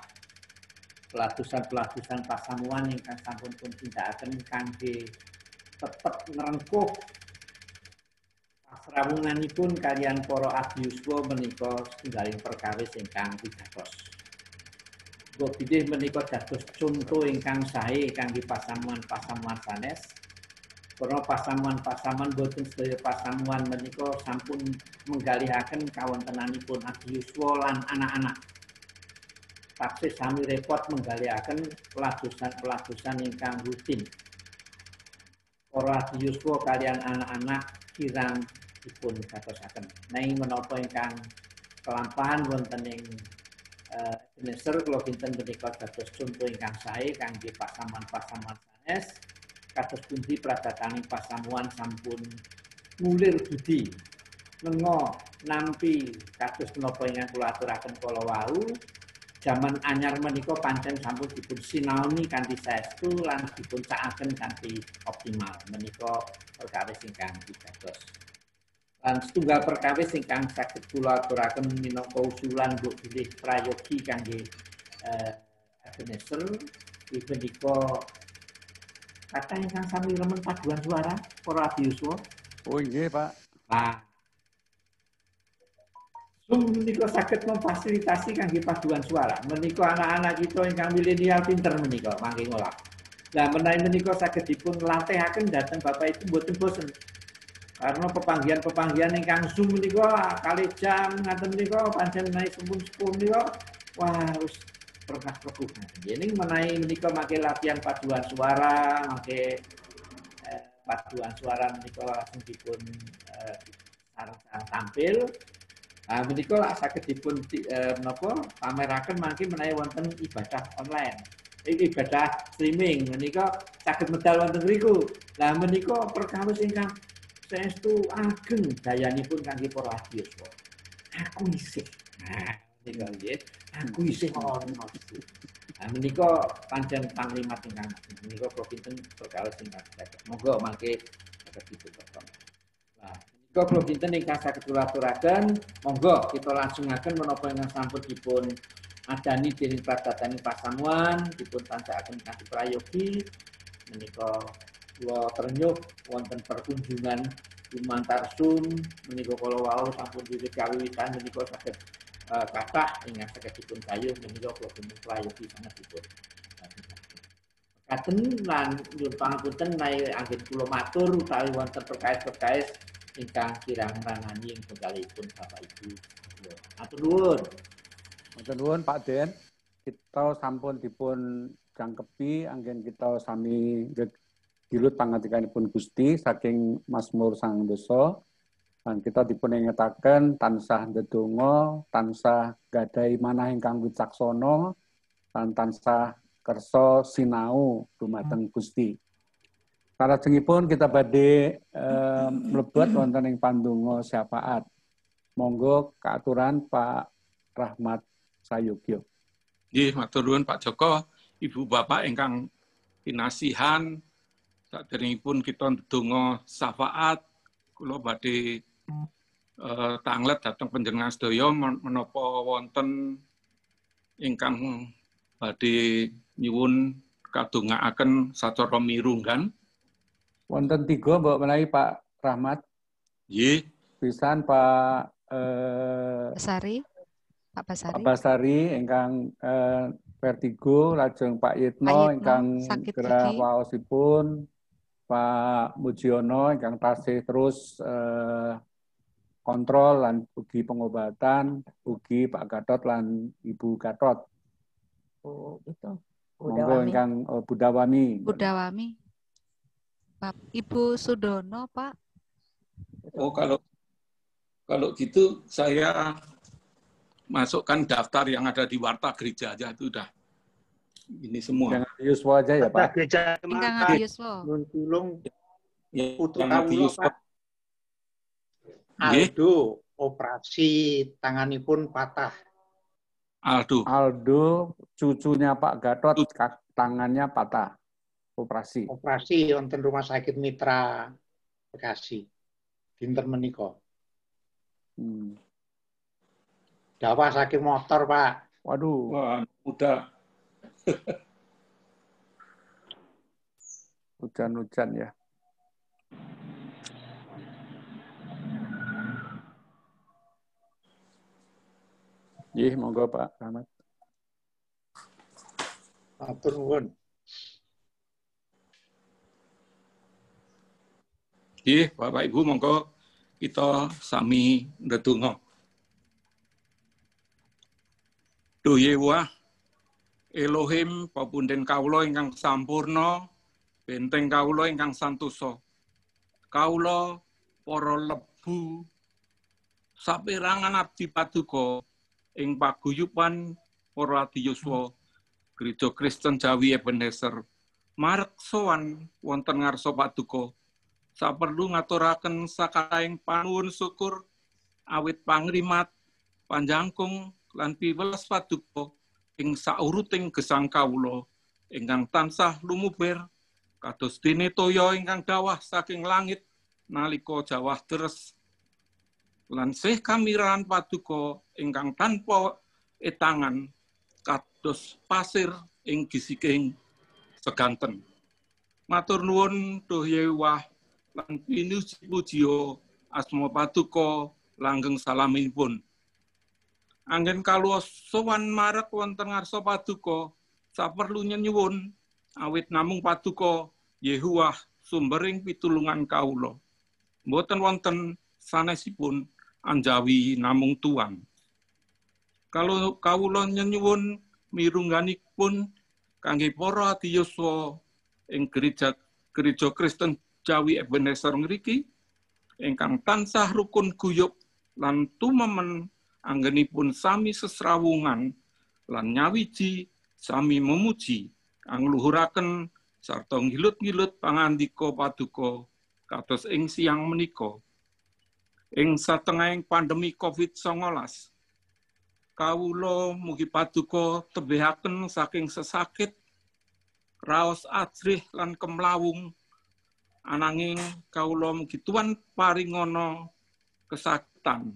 peladusan-peladusan pasamuan ingkang sampun pun tindakaken kangge tetep ngrengkuh pasrawunganipun kaliyan para abdi yuswa menika setunggaling perkawis ingkang pitados. Uga bilih menika dados conto ingkang sae kangge pasamuan-pasamuan sanes. Karena pasamuan-pasamuan boten sedaya pasamuan menika sampun menggalihaken kawontenanipun abdi yuswa lan anak-anak. Taksih sami repot menggalihaken peladusan-peladusan ingkang rutin. Para abdi yuswa kaliyan anak-anak kirang dipun gatosaken. Nanging menapa ingkang kelampahan wonten ing Ebenezer kula kinten menika dados conto ingkang sae kangge pasamuan-pasamuan sanes. Kados pundi pradataning pasamuan sampun ngulir budi lenga nampi kados menapa ingkang kula aturaken kala wau. Jaman anyar menika pancen sampun dipun sinaoni kanthi saestu lan dipun cakaken kanthi optimal. Menika perkawis ingkang pitados. Lan setunggal perkawis ingkang saged kula aturaken minangka usulan mbok bilih prayogi kangge Ebenezer menika kathah ingkang sami remen paduan suara para abdi yuswa. Oh nggih, Pak. Nah, menika saged memfasilitasi kangge paduan suara. Menika anak-anak kita ingkang milenial pinter menika mangke ngolah. Lah menawi menika saged dipun latihaken dhateng Bapak Ibu mboten bosen. Karena pepanggihan ingkang Zoom menika kalih jam ngaten menika pancen menawi sampun menika wah harus berkah-berkah. Yen menawi menika mangke latihan paduan suara, mangke paduan suara menika langsung dipun tampil. Nah, menika lak saged dipun menapa pameraken mangke menawi wonten ibadah online. Ibadah streaming menika saged medal wonten mriku. Lah menika perkawis ingkang saestu ageng dayanipun kangge para abdi yuswa. Aku isih. Nah, menika nggih. Aku isih ono. Nah, menika pancen panglimat ingkang menika kula kinten perkawis ingkang saged. Monggo mangke saged dipun. Nah, menika kula kinten ingkang saged kula aturaken, monggo kita langsungaken menapa ingkang sampun dipun adani dening pradataning pasamuan, dipun tansakaken kanthi prayogi. Menika kula trenyuh wonten perkunjungan lumantar Zoom menika kala wau sampun wiwit kawiwitan menika saged kathah ingkang saged dipun gayuh menika kula kinten prayogi sanget dipun. Katen lan nyuwun pangapunten menawi anggen kula matur utawi wonten perkais-perkais ingkang kirang nangani ing wektalipun Bapak Ibu. Matur nuwun. Matur nuwun Pak Den. Kita sampun dipun jangkepi anggen kita sami dilut pangandikanipun Gusti saking Mazmur 9. Dan kita dipun ingetaken tansah ndedonga, tansah gadahi manah ingkang wicaksana, lan tansah kersa sinau dumateng Gusti. Salajengipun kita badhe mlebet wonten ing pandonga syafaat. Monggo kaaturan Pak Rahmat Sayogya. Nggih, matur nuwun Pak Joko, Ibu Bapak ingkang kinasihan, saderengipun kita ndedonga syafaat, kula badhe tanglet dhateng panjenengan sedaya menapa wonten ingkang badhe nyuwun kadongaaken sacara mirunggan. Wonten 3 mbok menawi Pak Rahmat. Nggih. Pisan Pak Basari. Pak Basari ingkang vertigo, lajeng Pak Yitno ingkang gerah waosipun, Pak Mujiono ingkang tasih terus kontrol lan ugi pengobatan, ugi Pak Gatot lan Ibu Gatot. Oh, itu. Monggo ingkang Budawami. Budawami. Pak Ibu Sudono, Pak. Oh, kalau gitu saya masukkan daftar yang ada di Warta Gereja aja, itu udah ini semua. Jangan Yuswa aja ya Pak. Gereja Jangan Yuswa. Nun tulung putu Jangan kawula Pak. Aldo operasi tanganipun patah. Aldo cucunya Pak Gatot tangannya patah. Operasi wonten Rumah Sakit Mitra Bekasi. Dinten menika. Dawa sakit motor, Pak. Waduh. Wah, udah. Hujan-hujan ya. Nggih, monggo Pak Rahmat. Matur nuwun. Nggih, Bapak Ibu monggo kita sami ndedonga. Duh Yewah, Elohim papunden kawula ingkang sampurna, benteng kawula ingkang santosa. Kawula para lebu saperangan abdi paduka ing paguyuban para adiyuswa Gereja Kristen Jawi Ebenezer marek sowan wonten ngarsa paduka. Saperlu ngaturaken sakaing panuwun syukur awit pangrimat panjangkung lan piwelas paduka ing sauruting gesang kawula ingkang tansah lumuber kados dene toya ingkang dawah saking langit nalika jawah deres lan sih kamiran paduka ingkang tanpa etangan kados pasir ing gisiking seganten. Matur nuwun Duh Yewah lan pinuji-pujiya asma paduka langgeng salaminipun. Anggen kaluwas sowan marek wonten ngarsa paduka saperlu nyuwun awit namung paduka Yehuwah sumbering pitulungan kawula. Mboten wonten sanesipun anjawi namung Tuhan. Kalau kawula nyuwun mirungganipun kangge para adiyuswa ing gereja Kristen Jawi Ebenezer ngriki ingkang tansah rukun guyub lan tumemen anggenipun sami sesrawungan lan nyawiji sami memuji angluhuraken sarta ngilut-ngilut pangandika paduka kados ing siang menika. Ing satengahing pandemi COVID-19 kawula mugi paduka tebihaken saking sesakit raos ajrih lan kemlawung ananging kawula mugi Tuhan paringana kesakitan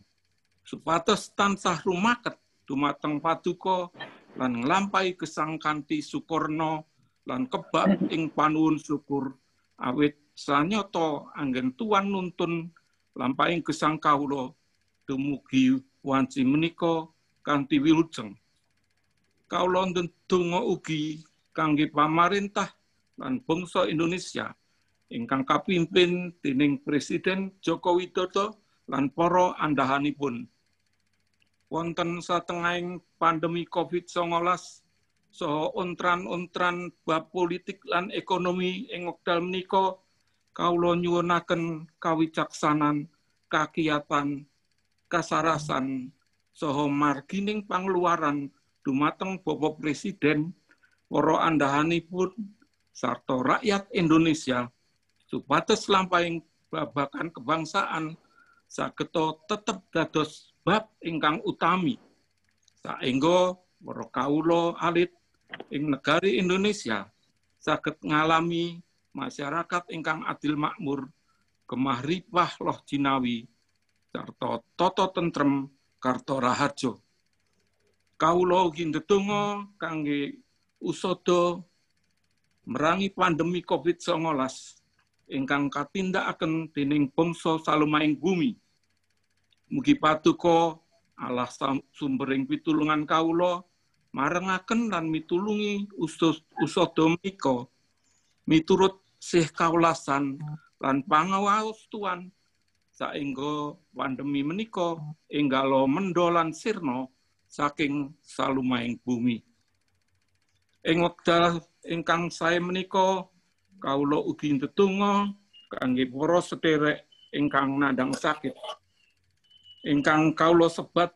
supados tansah rumaket dumateng paduka lan nglampahi gesang kanthi sukurna lan kebak ing panuwun syukur awit sanyata anggen Tuhan nuntun lampahing gesang kawula dumugi wanci menika kanthi wilujeng. Kawula ndedonga ugi kangge pamarentah lan bangsa Indonesia ingkang kapimpin dening Presiden Joko Widodo lan para andhahanipun. Wonten satengahing pandemi COVID-19 saha ontran-ontran bab politik lan ekonomi ing wekdal menika, kawula nyuwunaken kawicaksanan, kakiyatan, kasarasan saha margining pangluaran dumateng Bapak Presiden, para andhahanipun sarta rakyat Indonesia supados lampahing babagan kebangsaan sageta tetep dados bab ingkang utami saengga para kawula alit ing negari Indonesia saged ngalami masyarakat ingkang adil makmur, gemah ripah loh jinawi sarta tata tentrem karta raharja. Kawula ugi ndedonga kangge usada merangi pandemi COVID-19 ingkang katindakaken dening bangsa salumahing bumi. Mugi paduka Allah sumbering pitulungan kawula marengaken lan mitulungi usada menika miturut sih kawelasan lan pangawastuan saengga pandemi menika enggalo mendolan sirna saking salumahing bumi. Ing wekdal ingkang sae menika kawula ugi ndedonga kangge para sederek ingkang nandhang sakit. Ingkang kawula sebat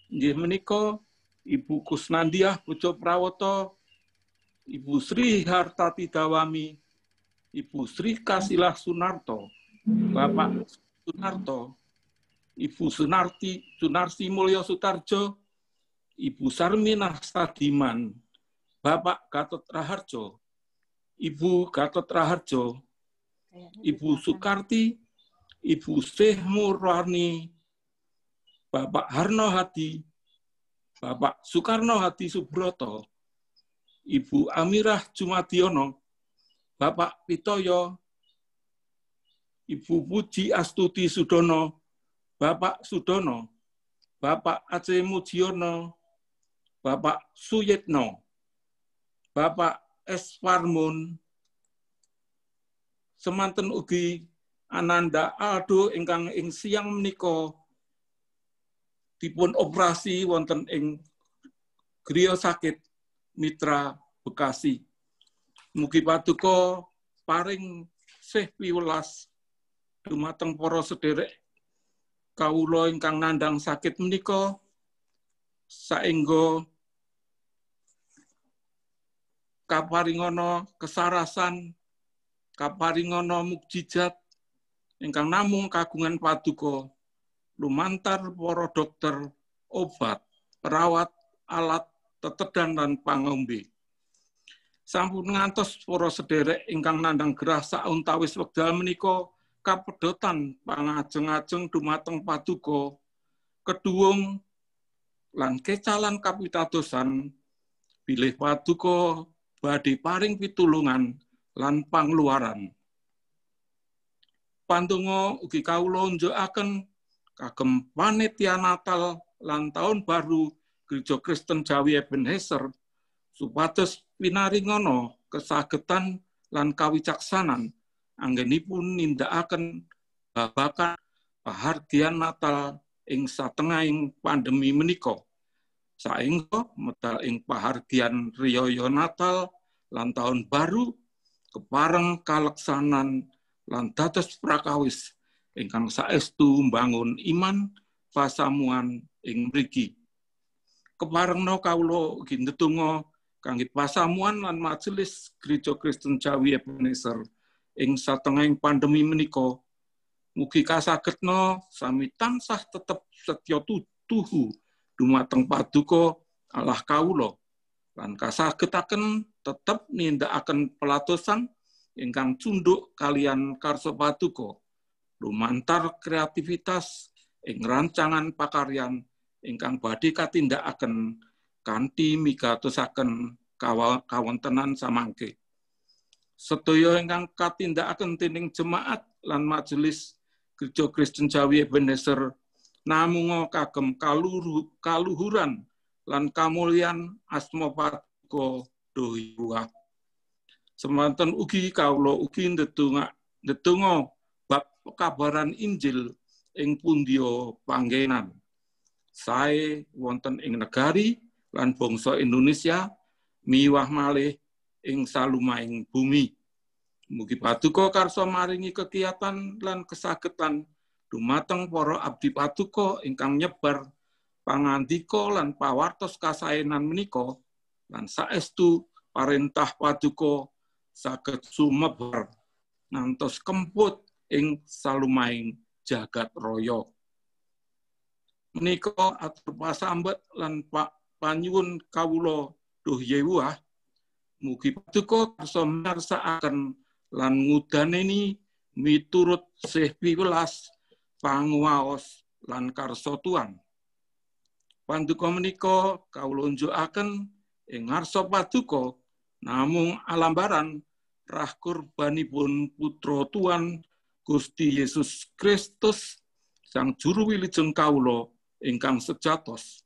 inggih menika Ibu Kusnandiah Pujo Prawata, Ibu Sri Hartati Dawami, Ibu Sri Kasilah Sunarto, Bapak Sunarto, Ibu Sunarsi Mulyo Sutarjo, Ibu Sarminah Sadiman, Bapak Gatot Raharjo, Ibu Gatot Raharjo, Ibu Sukarti, Ibu Syekh Murwani, Bapak Harno Hadi, Bapak Soekarno Hadi Subroto, Ibu Amirah Jumadiono, Bapak Pitoyo, Ibu Puji Astuti Sudono, Bapak Sudono, Bapak Aceh Mujiono, Bapak Suyitno, Bapak S. Warmun, semanten ugi Ananda Aldo ingkang ing siang menika dipun operasi wonten ing griya sakit Mitra Bekasi. Mugi paduka paring sih piwelas dumateng para sederek kawula ingkang nandhang sakit menika saengga kaparingana kesarasan, kaparingana mukjizat ingkang namung kagungan paduka lumantar para dokter, obat, perawat, alat, tetedan lan pangombe. Sampun ngantos para sederek ingkang nandhang gerah sauntawis wekdal menika kapedotan pangajeng-ajeng dumateng paduka, keduwung lan kecalan kapitadosan bilih paduka badhe paring pitulungan lan pangluaran. Pandonga ugi kawula unjukaken kagem panitia Natal lan Tahun Baru Gereja Kristen Jawi Ebenezer supados pinaringana kesagetan lan kawicaksanan anggenipun nindakaken babagan pahargyan Natal ing satengahing pandemi menika. Saengga medal ing pahargyan riyaya Natal lan Tahun Baru kepareng kaleksanan lan dados prakawis ingkang saestu mbangun iman pasamuan ing mriki. Keparengna kawula ugi ndedonga kangge pasamuan lan majelis Gereja Kristen Jawi Ebenezer ing satengahing pandemi menika mugi kasagetna sami tansah tetep setya tuhu dumateng paduka Allah kawula lan kasagetaken tetep nindakaken pelatosan ingkang cunduk kalian karsa paduka lumantar kreativitas ing rancangan pakaryan ingkang badhe katindakaken kanthi migatosaken kawontenan samangke. Sedaya ingkang katindakaken dening jemaat lan majelis Gereja Kristen Jawi Ebenezer namung kagem kaluhuran lan kamulyan asma paduka Dohiwa. Semanten ugi kawula ugi ndedonga bab kabaran Injil ing pundia panggenan. Sae wonten ing negari lan bangsa Indonesia miwah malih ing salumahing bumi. Mugi Paduka karsa maringi kegiatan lan kesagetan dumateng para abdi Paduka ingkang nyebar pangandika lan pawartos kasaenan menika lan saestu parentah Paduka saged sumebar ngantos kemput ing salumahing jagat raya. Menika atur pasambet lan panyuwun kawula duh Yewuah, mugi Paduka karsa mirsakaken lan ngudaneni miturut sih piwelas panguwaos lan karsa Tuhan. Paduka menika kawula unjukaken ing ngarsa Paduka namung alambaran rah kurbanipun putra Tuhan Gusti Yesus Kristus sang juru wilujeng kawula ingkang sejatos.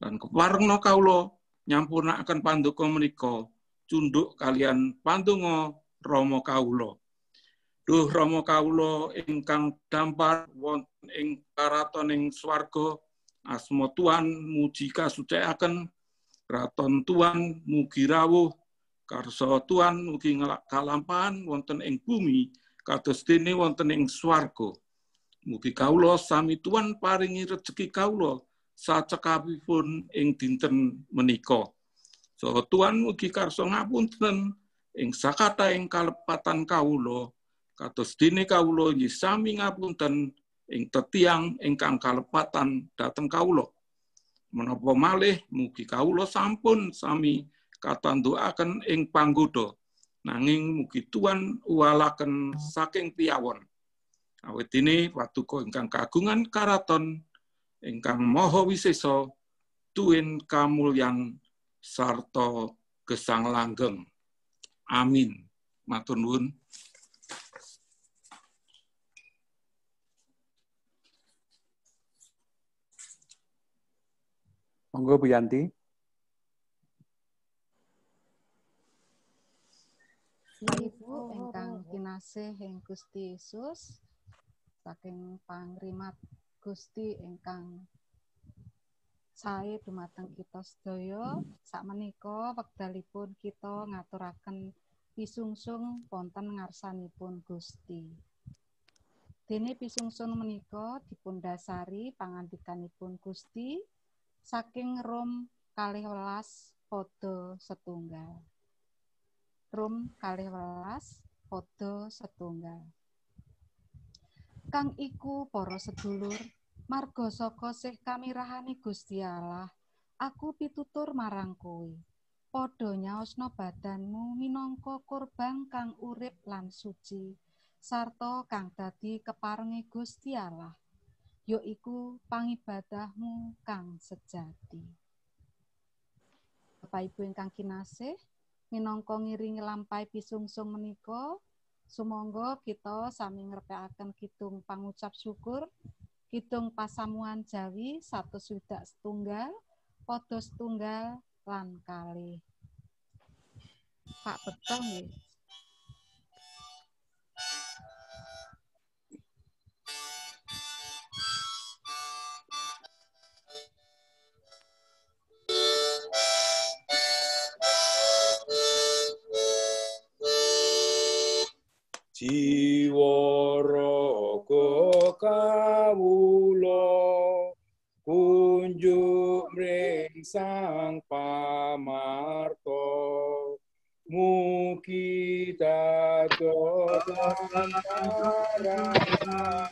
Lan keparengna kawula nyampunaken paduka menika cunduk kalian pandonga Rama kawula. Duh Rama kawula ingkang dampar wonten ing karatoning swarga, asma Tuhan muji kasucikaken, kraton Tuhan mugi rawuh, karsa Tuhan mugi kalampahan wonten ing bumi kados dene wonten ing swarga. Mugi kawula sami Tuhan paringi rejeki kawula sacekapipun ing dinten menika. So Tuhan mugi karsa ngapunten ing sakata ing kalepatan kawula kados dene kawula nggih sami ngapunten ing tetiang ingkang kalepatan dhateng kawula. Menapa malih mugi kawula sampun sami katandukaken ing panggoda, nanging mugi Tuhan uwalaken saking piyawon. Awit dene Paduka ingkang kagungan karaton ingkang maha wisesa tuwin kamulyan sarta gesang langgeng. Amin. Matur nuwun. Monggo Bu Yanti. Ibu ingkang kinasih ing Gusti Yesus, saking pangrimat Gusti ingkang sae dumateng kita sedaya, sakmenika wekdalipun kita ngaturaken pisungsung wonten ngarsanipun Gusti. Dene pisungsung menika dipundhasari pangandikanipun Gusti saking Rom 12 pada setunggal. Rom 12 pada setunggal. Kang iku para sedulur, marga saka sih kamirahane Gusti Allah, aku pitutur marang kowe. Padha nyaosna badanmu minangka kurban kang urip lan suci, sarta kang dadi keparenge Gusti Allah, yaiku pangibadahmu kang sejati. Bapak Ibu ingkang kinasih, minangka ngiringi lampahe pisungsung menika, sumangga kita sami ngrepekaken kidung pangucap syukur, kidung pasamuan Jawi 161 pada setunggal lan kalih. Pak Beto nggih. Jiwa raga kawula kunjuk mring Sang Pamarta, mugi dados lantaran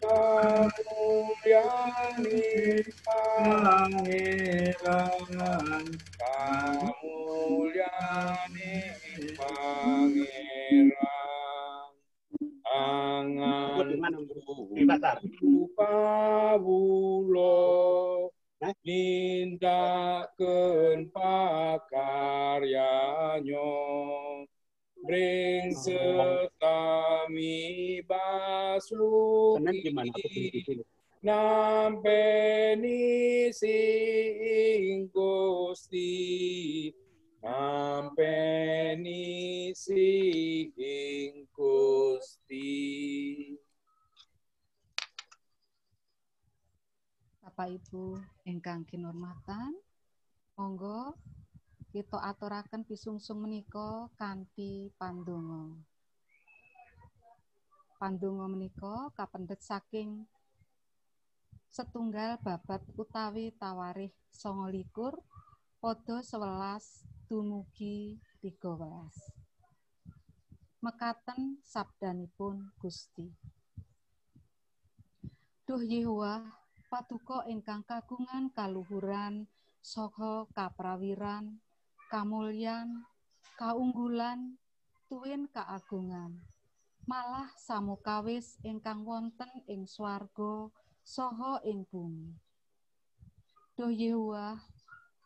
kamulyaning Pangeran, kamulyaning Pangeran. Angan kawula nindakaken pakaryanyo mring setami basuki nampeni sing Gusti Ampeni sing Gusti. Bapak Ibu ingkang kinurmatan, monggo kita aturaken pisungsung menika kanthi pandonga. Pandonga menika kapendhet saking setunggal babat utawi tawarikh 29 pada 11 dumugi 13. Mekaten sabdanipun Gusti. Duh Yehuwa, Paduka ingkang kagungan kaluhuran saha kaprawiran, kamulyan, kaunggulan, tuwin kaagungan. Malah samukawis ingkang wonten ing swarga saha ing bumi. Duh Yehuwa,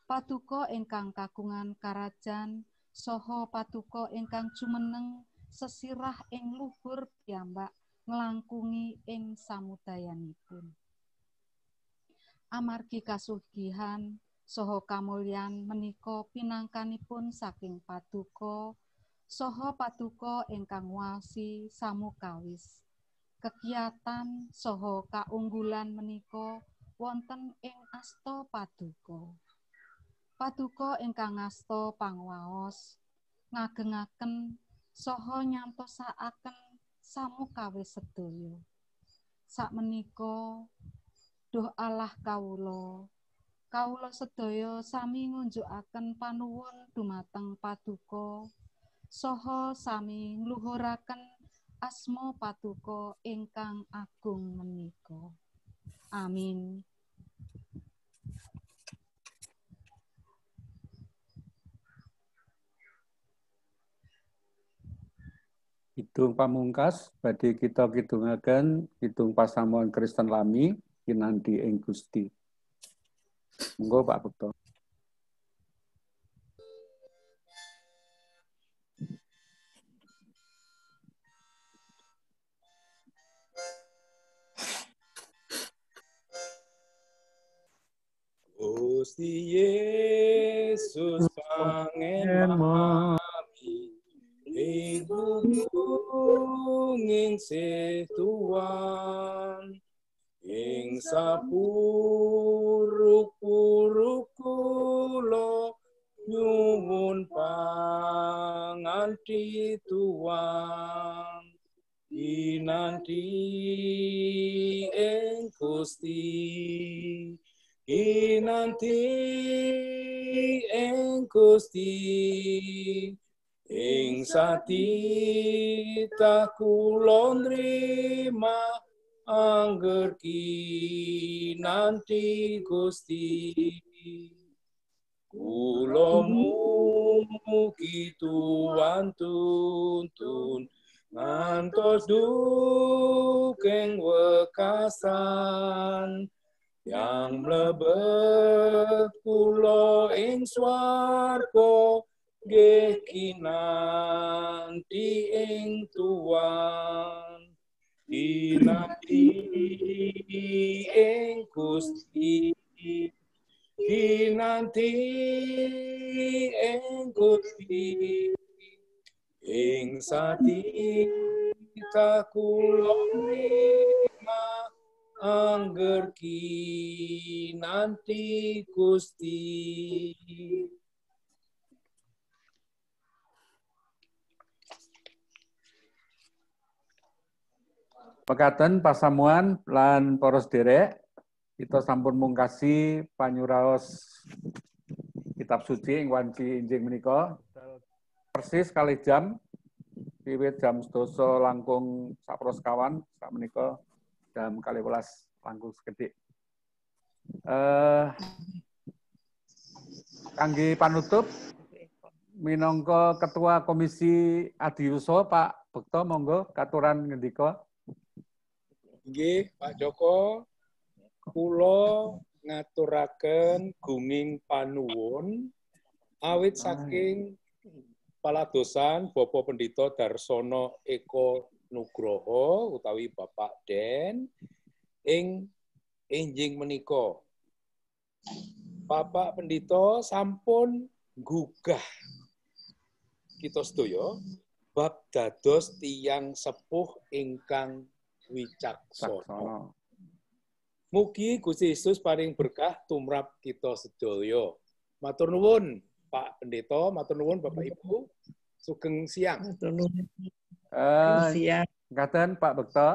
Paduka ingkang kagungan karajan saha Paduka ingkang jumeneng sesirah ing luhur piyambak nglangkungi ing samudayanipun. Amargi kasugihan saha kamulyan menika pinangkanipun saking Paduka saha Paduka ingkang wasi samukawis. Kegiatan saha kaunggulan menika wonten ing asta Paduka. Paduka ingkang ngasta pangwaos ngagengaken saha nyantosakaken samukawis sedaya. Sakmenika duh Allah kawula sedaya sami ngunjukaken panuwun dumateng Paduka saha sami ngluhuraken asma Paduka ingkang agung menika. Amin. Kidung pamungkas badhe kita kidungaken kidung pasamuan Kristen Lami kinanti ing Gusti. Monggo Pak Bekto. Gusti Yesus pangemami iku ing setuan ing sapuruk-puruk kula nyuwun panganti tuan inanti ing Gusti inanti ing Gusti ing satita kula nrima angger kinanti Gusti kula mugi tuan tuntun ngantos dukeng wekasan yang mlebet kula ing swarga nggih kinanti ing tuan kinanti ing Gusti kinanti ing Gusti ing satita kula nrima angger kinanti Gusti. Pekaten pasamuan lan para sederek, kita sampun mungkasi panyuraos kitab suci ing wanci injing menika persis kalih jam, wiwit jam 12 langkung saprosekawan sak menika jam 12 langkung sekedhik. Kangge panutup minangka Ketua Komisi Adiuso Pak Bekto monggo katuran ngendika. Nggih, Pak Joko, kula ngaturaken gunging panuwun awit saking paladosan Bapak Pendhita Darsono Eko Nugroho utawi Bapak Den ing enjing menika. Bapak Pendhita sampun gugah kita sedaya bab dados tiyang sepuh ingkang wicaksana. Mugi Gusti Yesus paring berkah tumrap kita sedaya. Matur nuwun Pak Pendeta, matur nuwun Bapak Ibu. Sugeng siang. Siang. Ngaten Pak Bekto.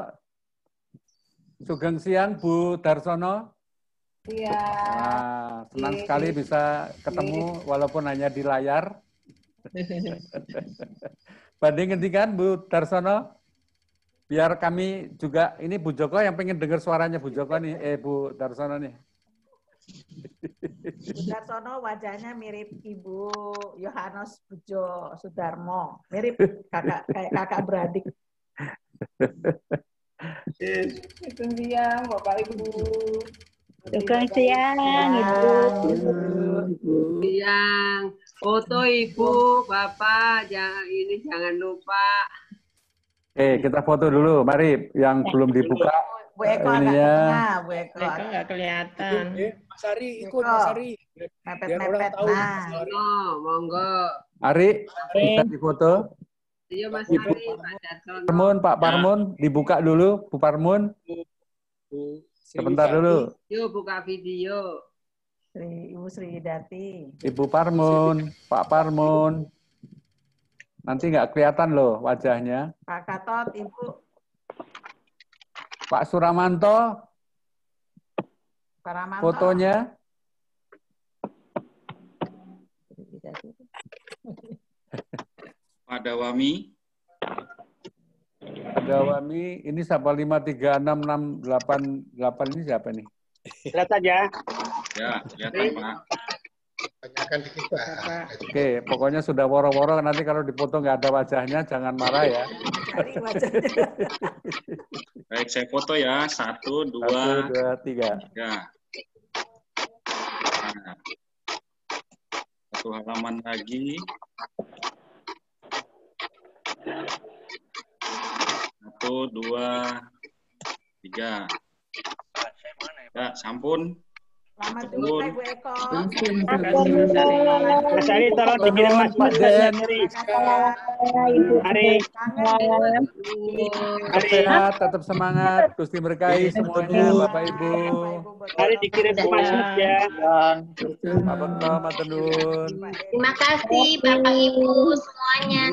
Sugeng siang Bu Darsono. Iya. Senang sekali bisa ketemu walaupun hanya di layar. Banding ngendikan Bu Darsono. Biar kami juga, ini Bu Joko yang pengen dengar suaranya Bu Joko nih, Bu Darsono nih. Bu Darsono wajahnya mirip Ibu Yohanes Pujo Sudarmo, mirip kayak kakak beradik. Sugeng siang Bapak Ibu. Sugeng siang Ibu. Siang. Foto Ibu, Bapak, jangan lupa. Kita foto dulu, mari yang belum dibuka. Bu Eko agak tengah, Bu Eko. Nggak kelihatan. Mas Ari, ikut Mas Ari. Mepet-mepet, nah. Monggo. Ari, bisa difoto. Iya Mas Ari, Pak Darsono. Pak Parmun, dibuka dulu, Bu Parmun. Sebentar dulu. Yuk buka video. Ibu Sri Widati. Ibu Parmun, Pak Parmun. Nanti nggak kelihatan loh wajahnya. Pak Gatot, Ibu. Pak Suramanto. Pak Ramanto. Fotonya. Pak Dawami. Pak Dawami, ini siapa 53668 ini siapa nih? Kelihatan ya? Ya, kelihatan Pak. Tanyakan di kita. Oke, pokoknya sudah woro-woro, nanti kalau dipoto nggak ada wajahnya, jangan marah ya. Baik, saya foto ya. 1, 2, 3. Ya. Nah, satu halaman lagi. 1, 2, 3. Ya, sampun. Selamat dulu, Bu Eko. Mas Ari, tolong dikirim Mas Den. Ari. Sehat, tetap semangat. Gusti berkahi semuanya, Bapak Ibu. Ari dikirim ke Mas ya. Pak Bekto, matur nuwun. Terima kasih Bapak Ibu semuanya.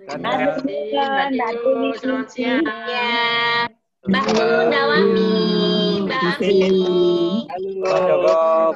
Selamat siang. Ya. Mbak Dawami, Mbak Ami. Halo.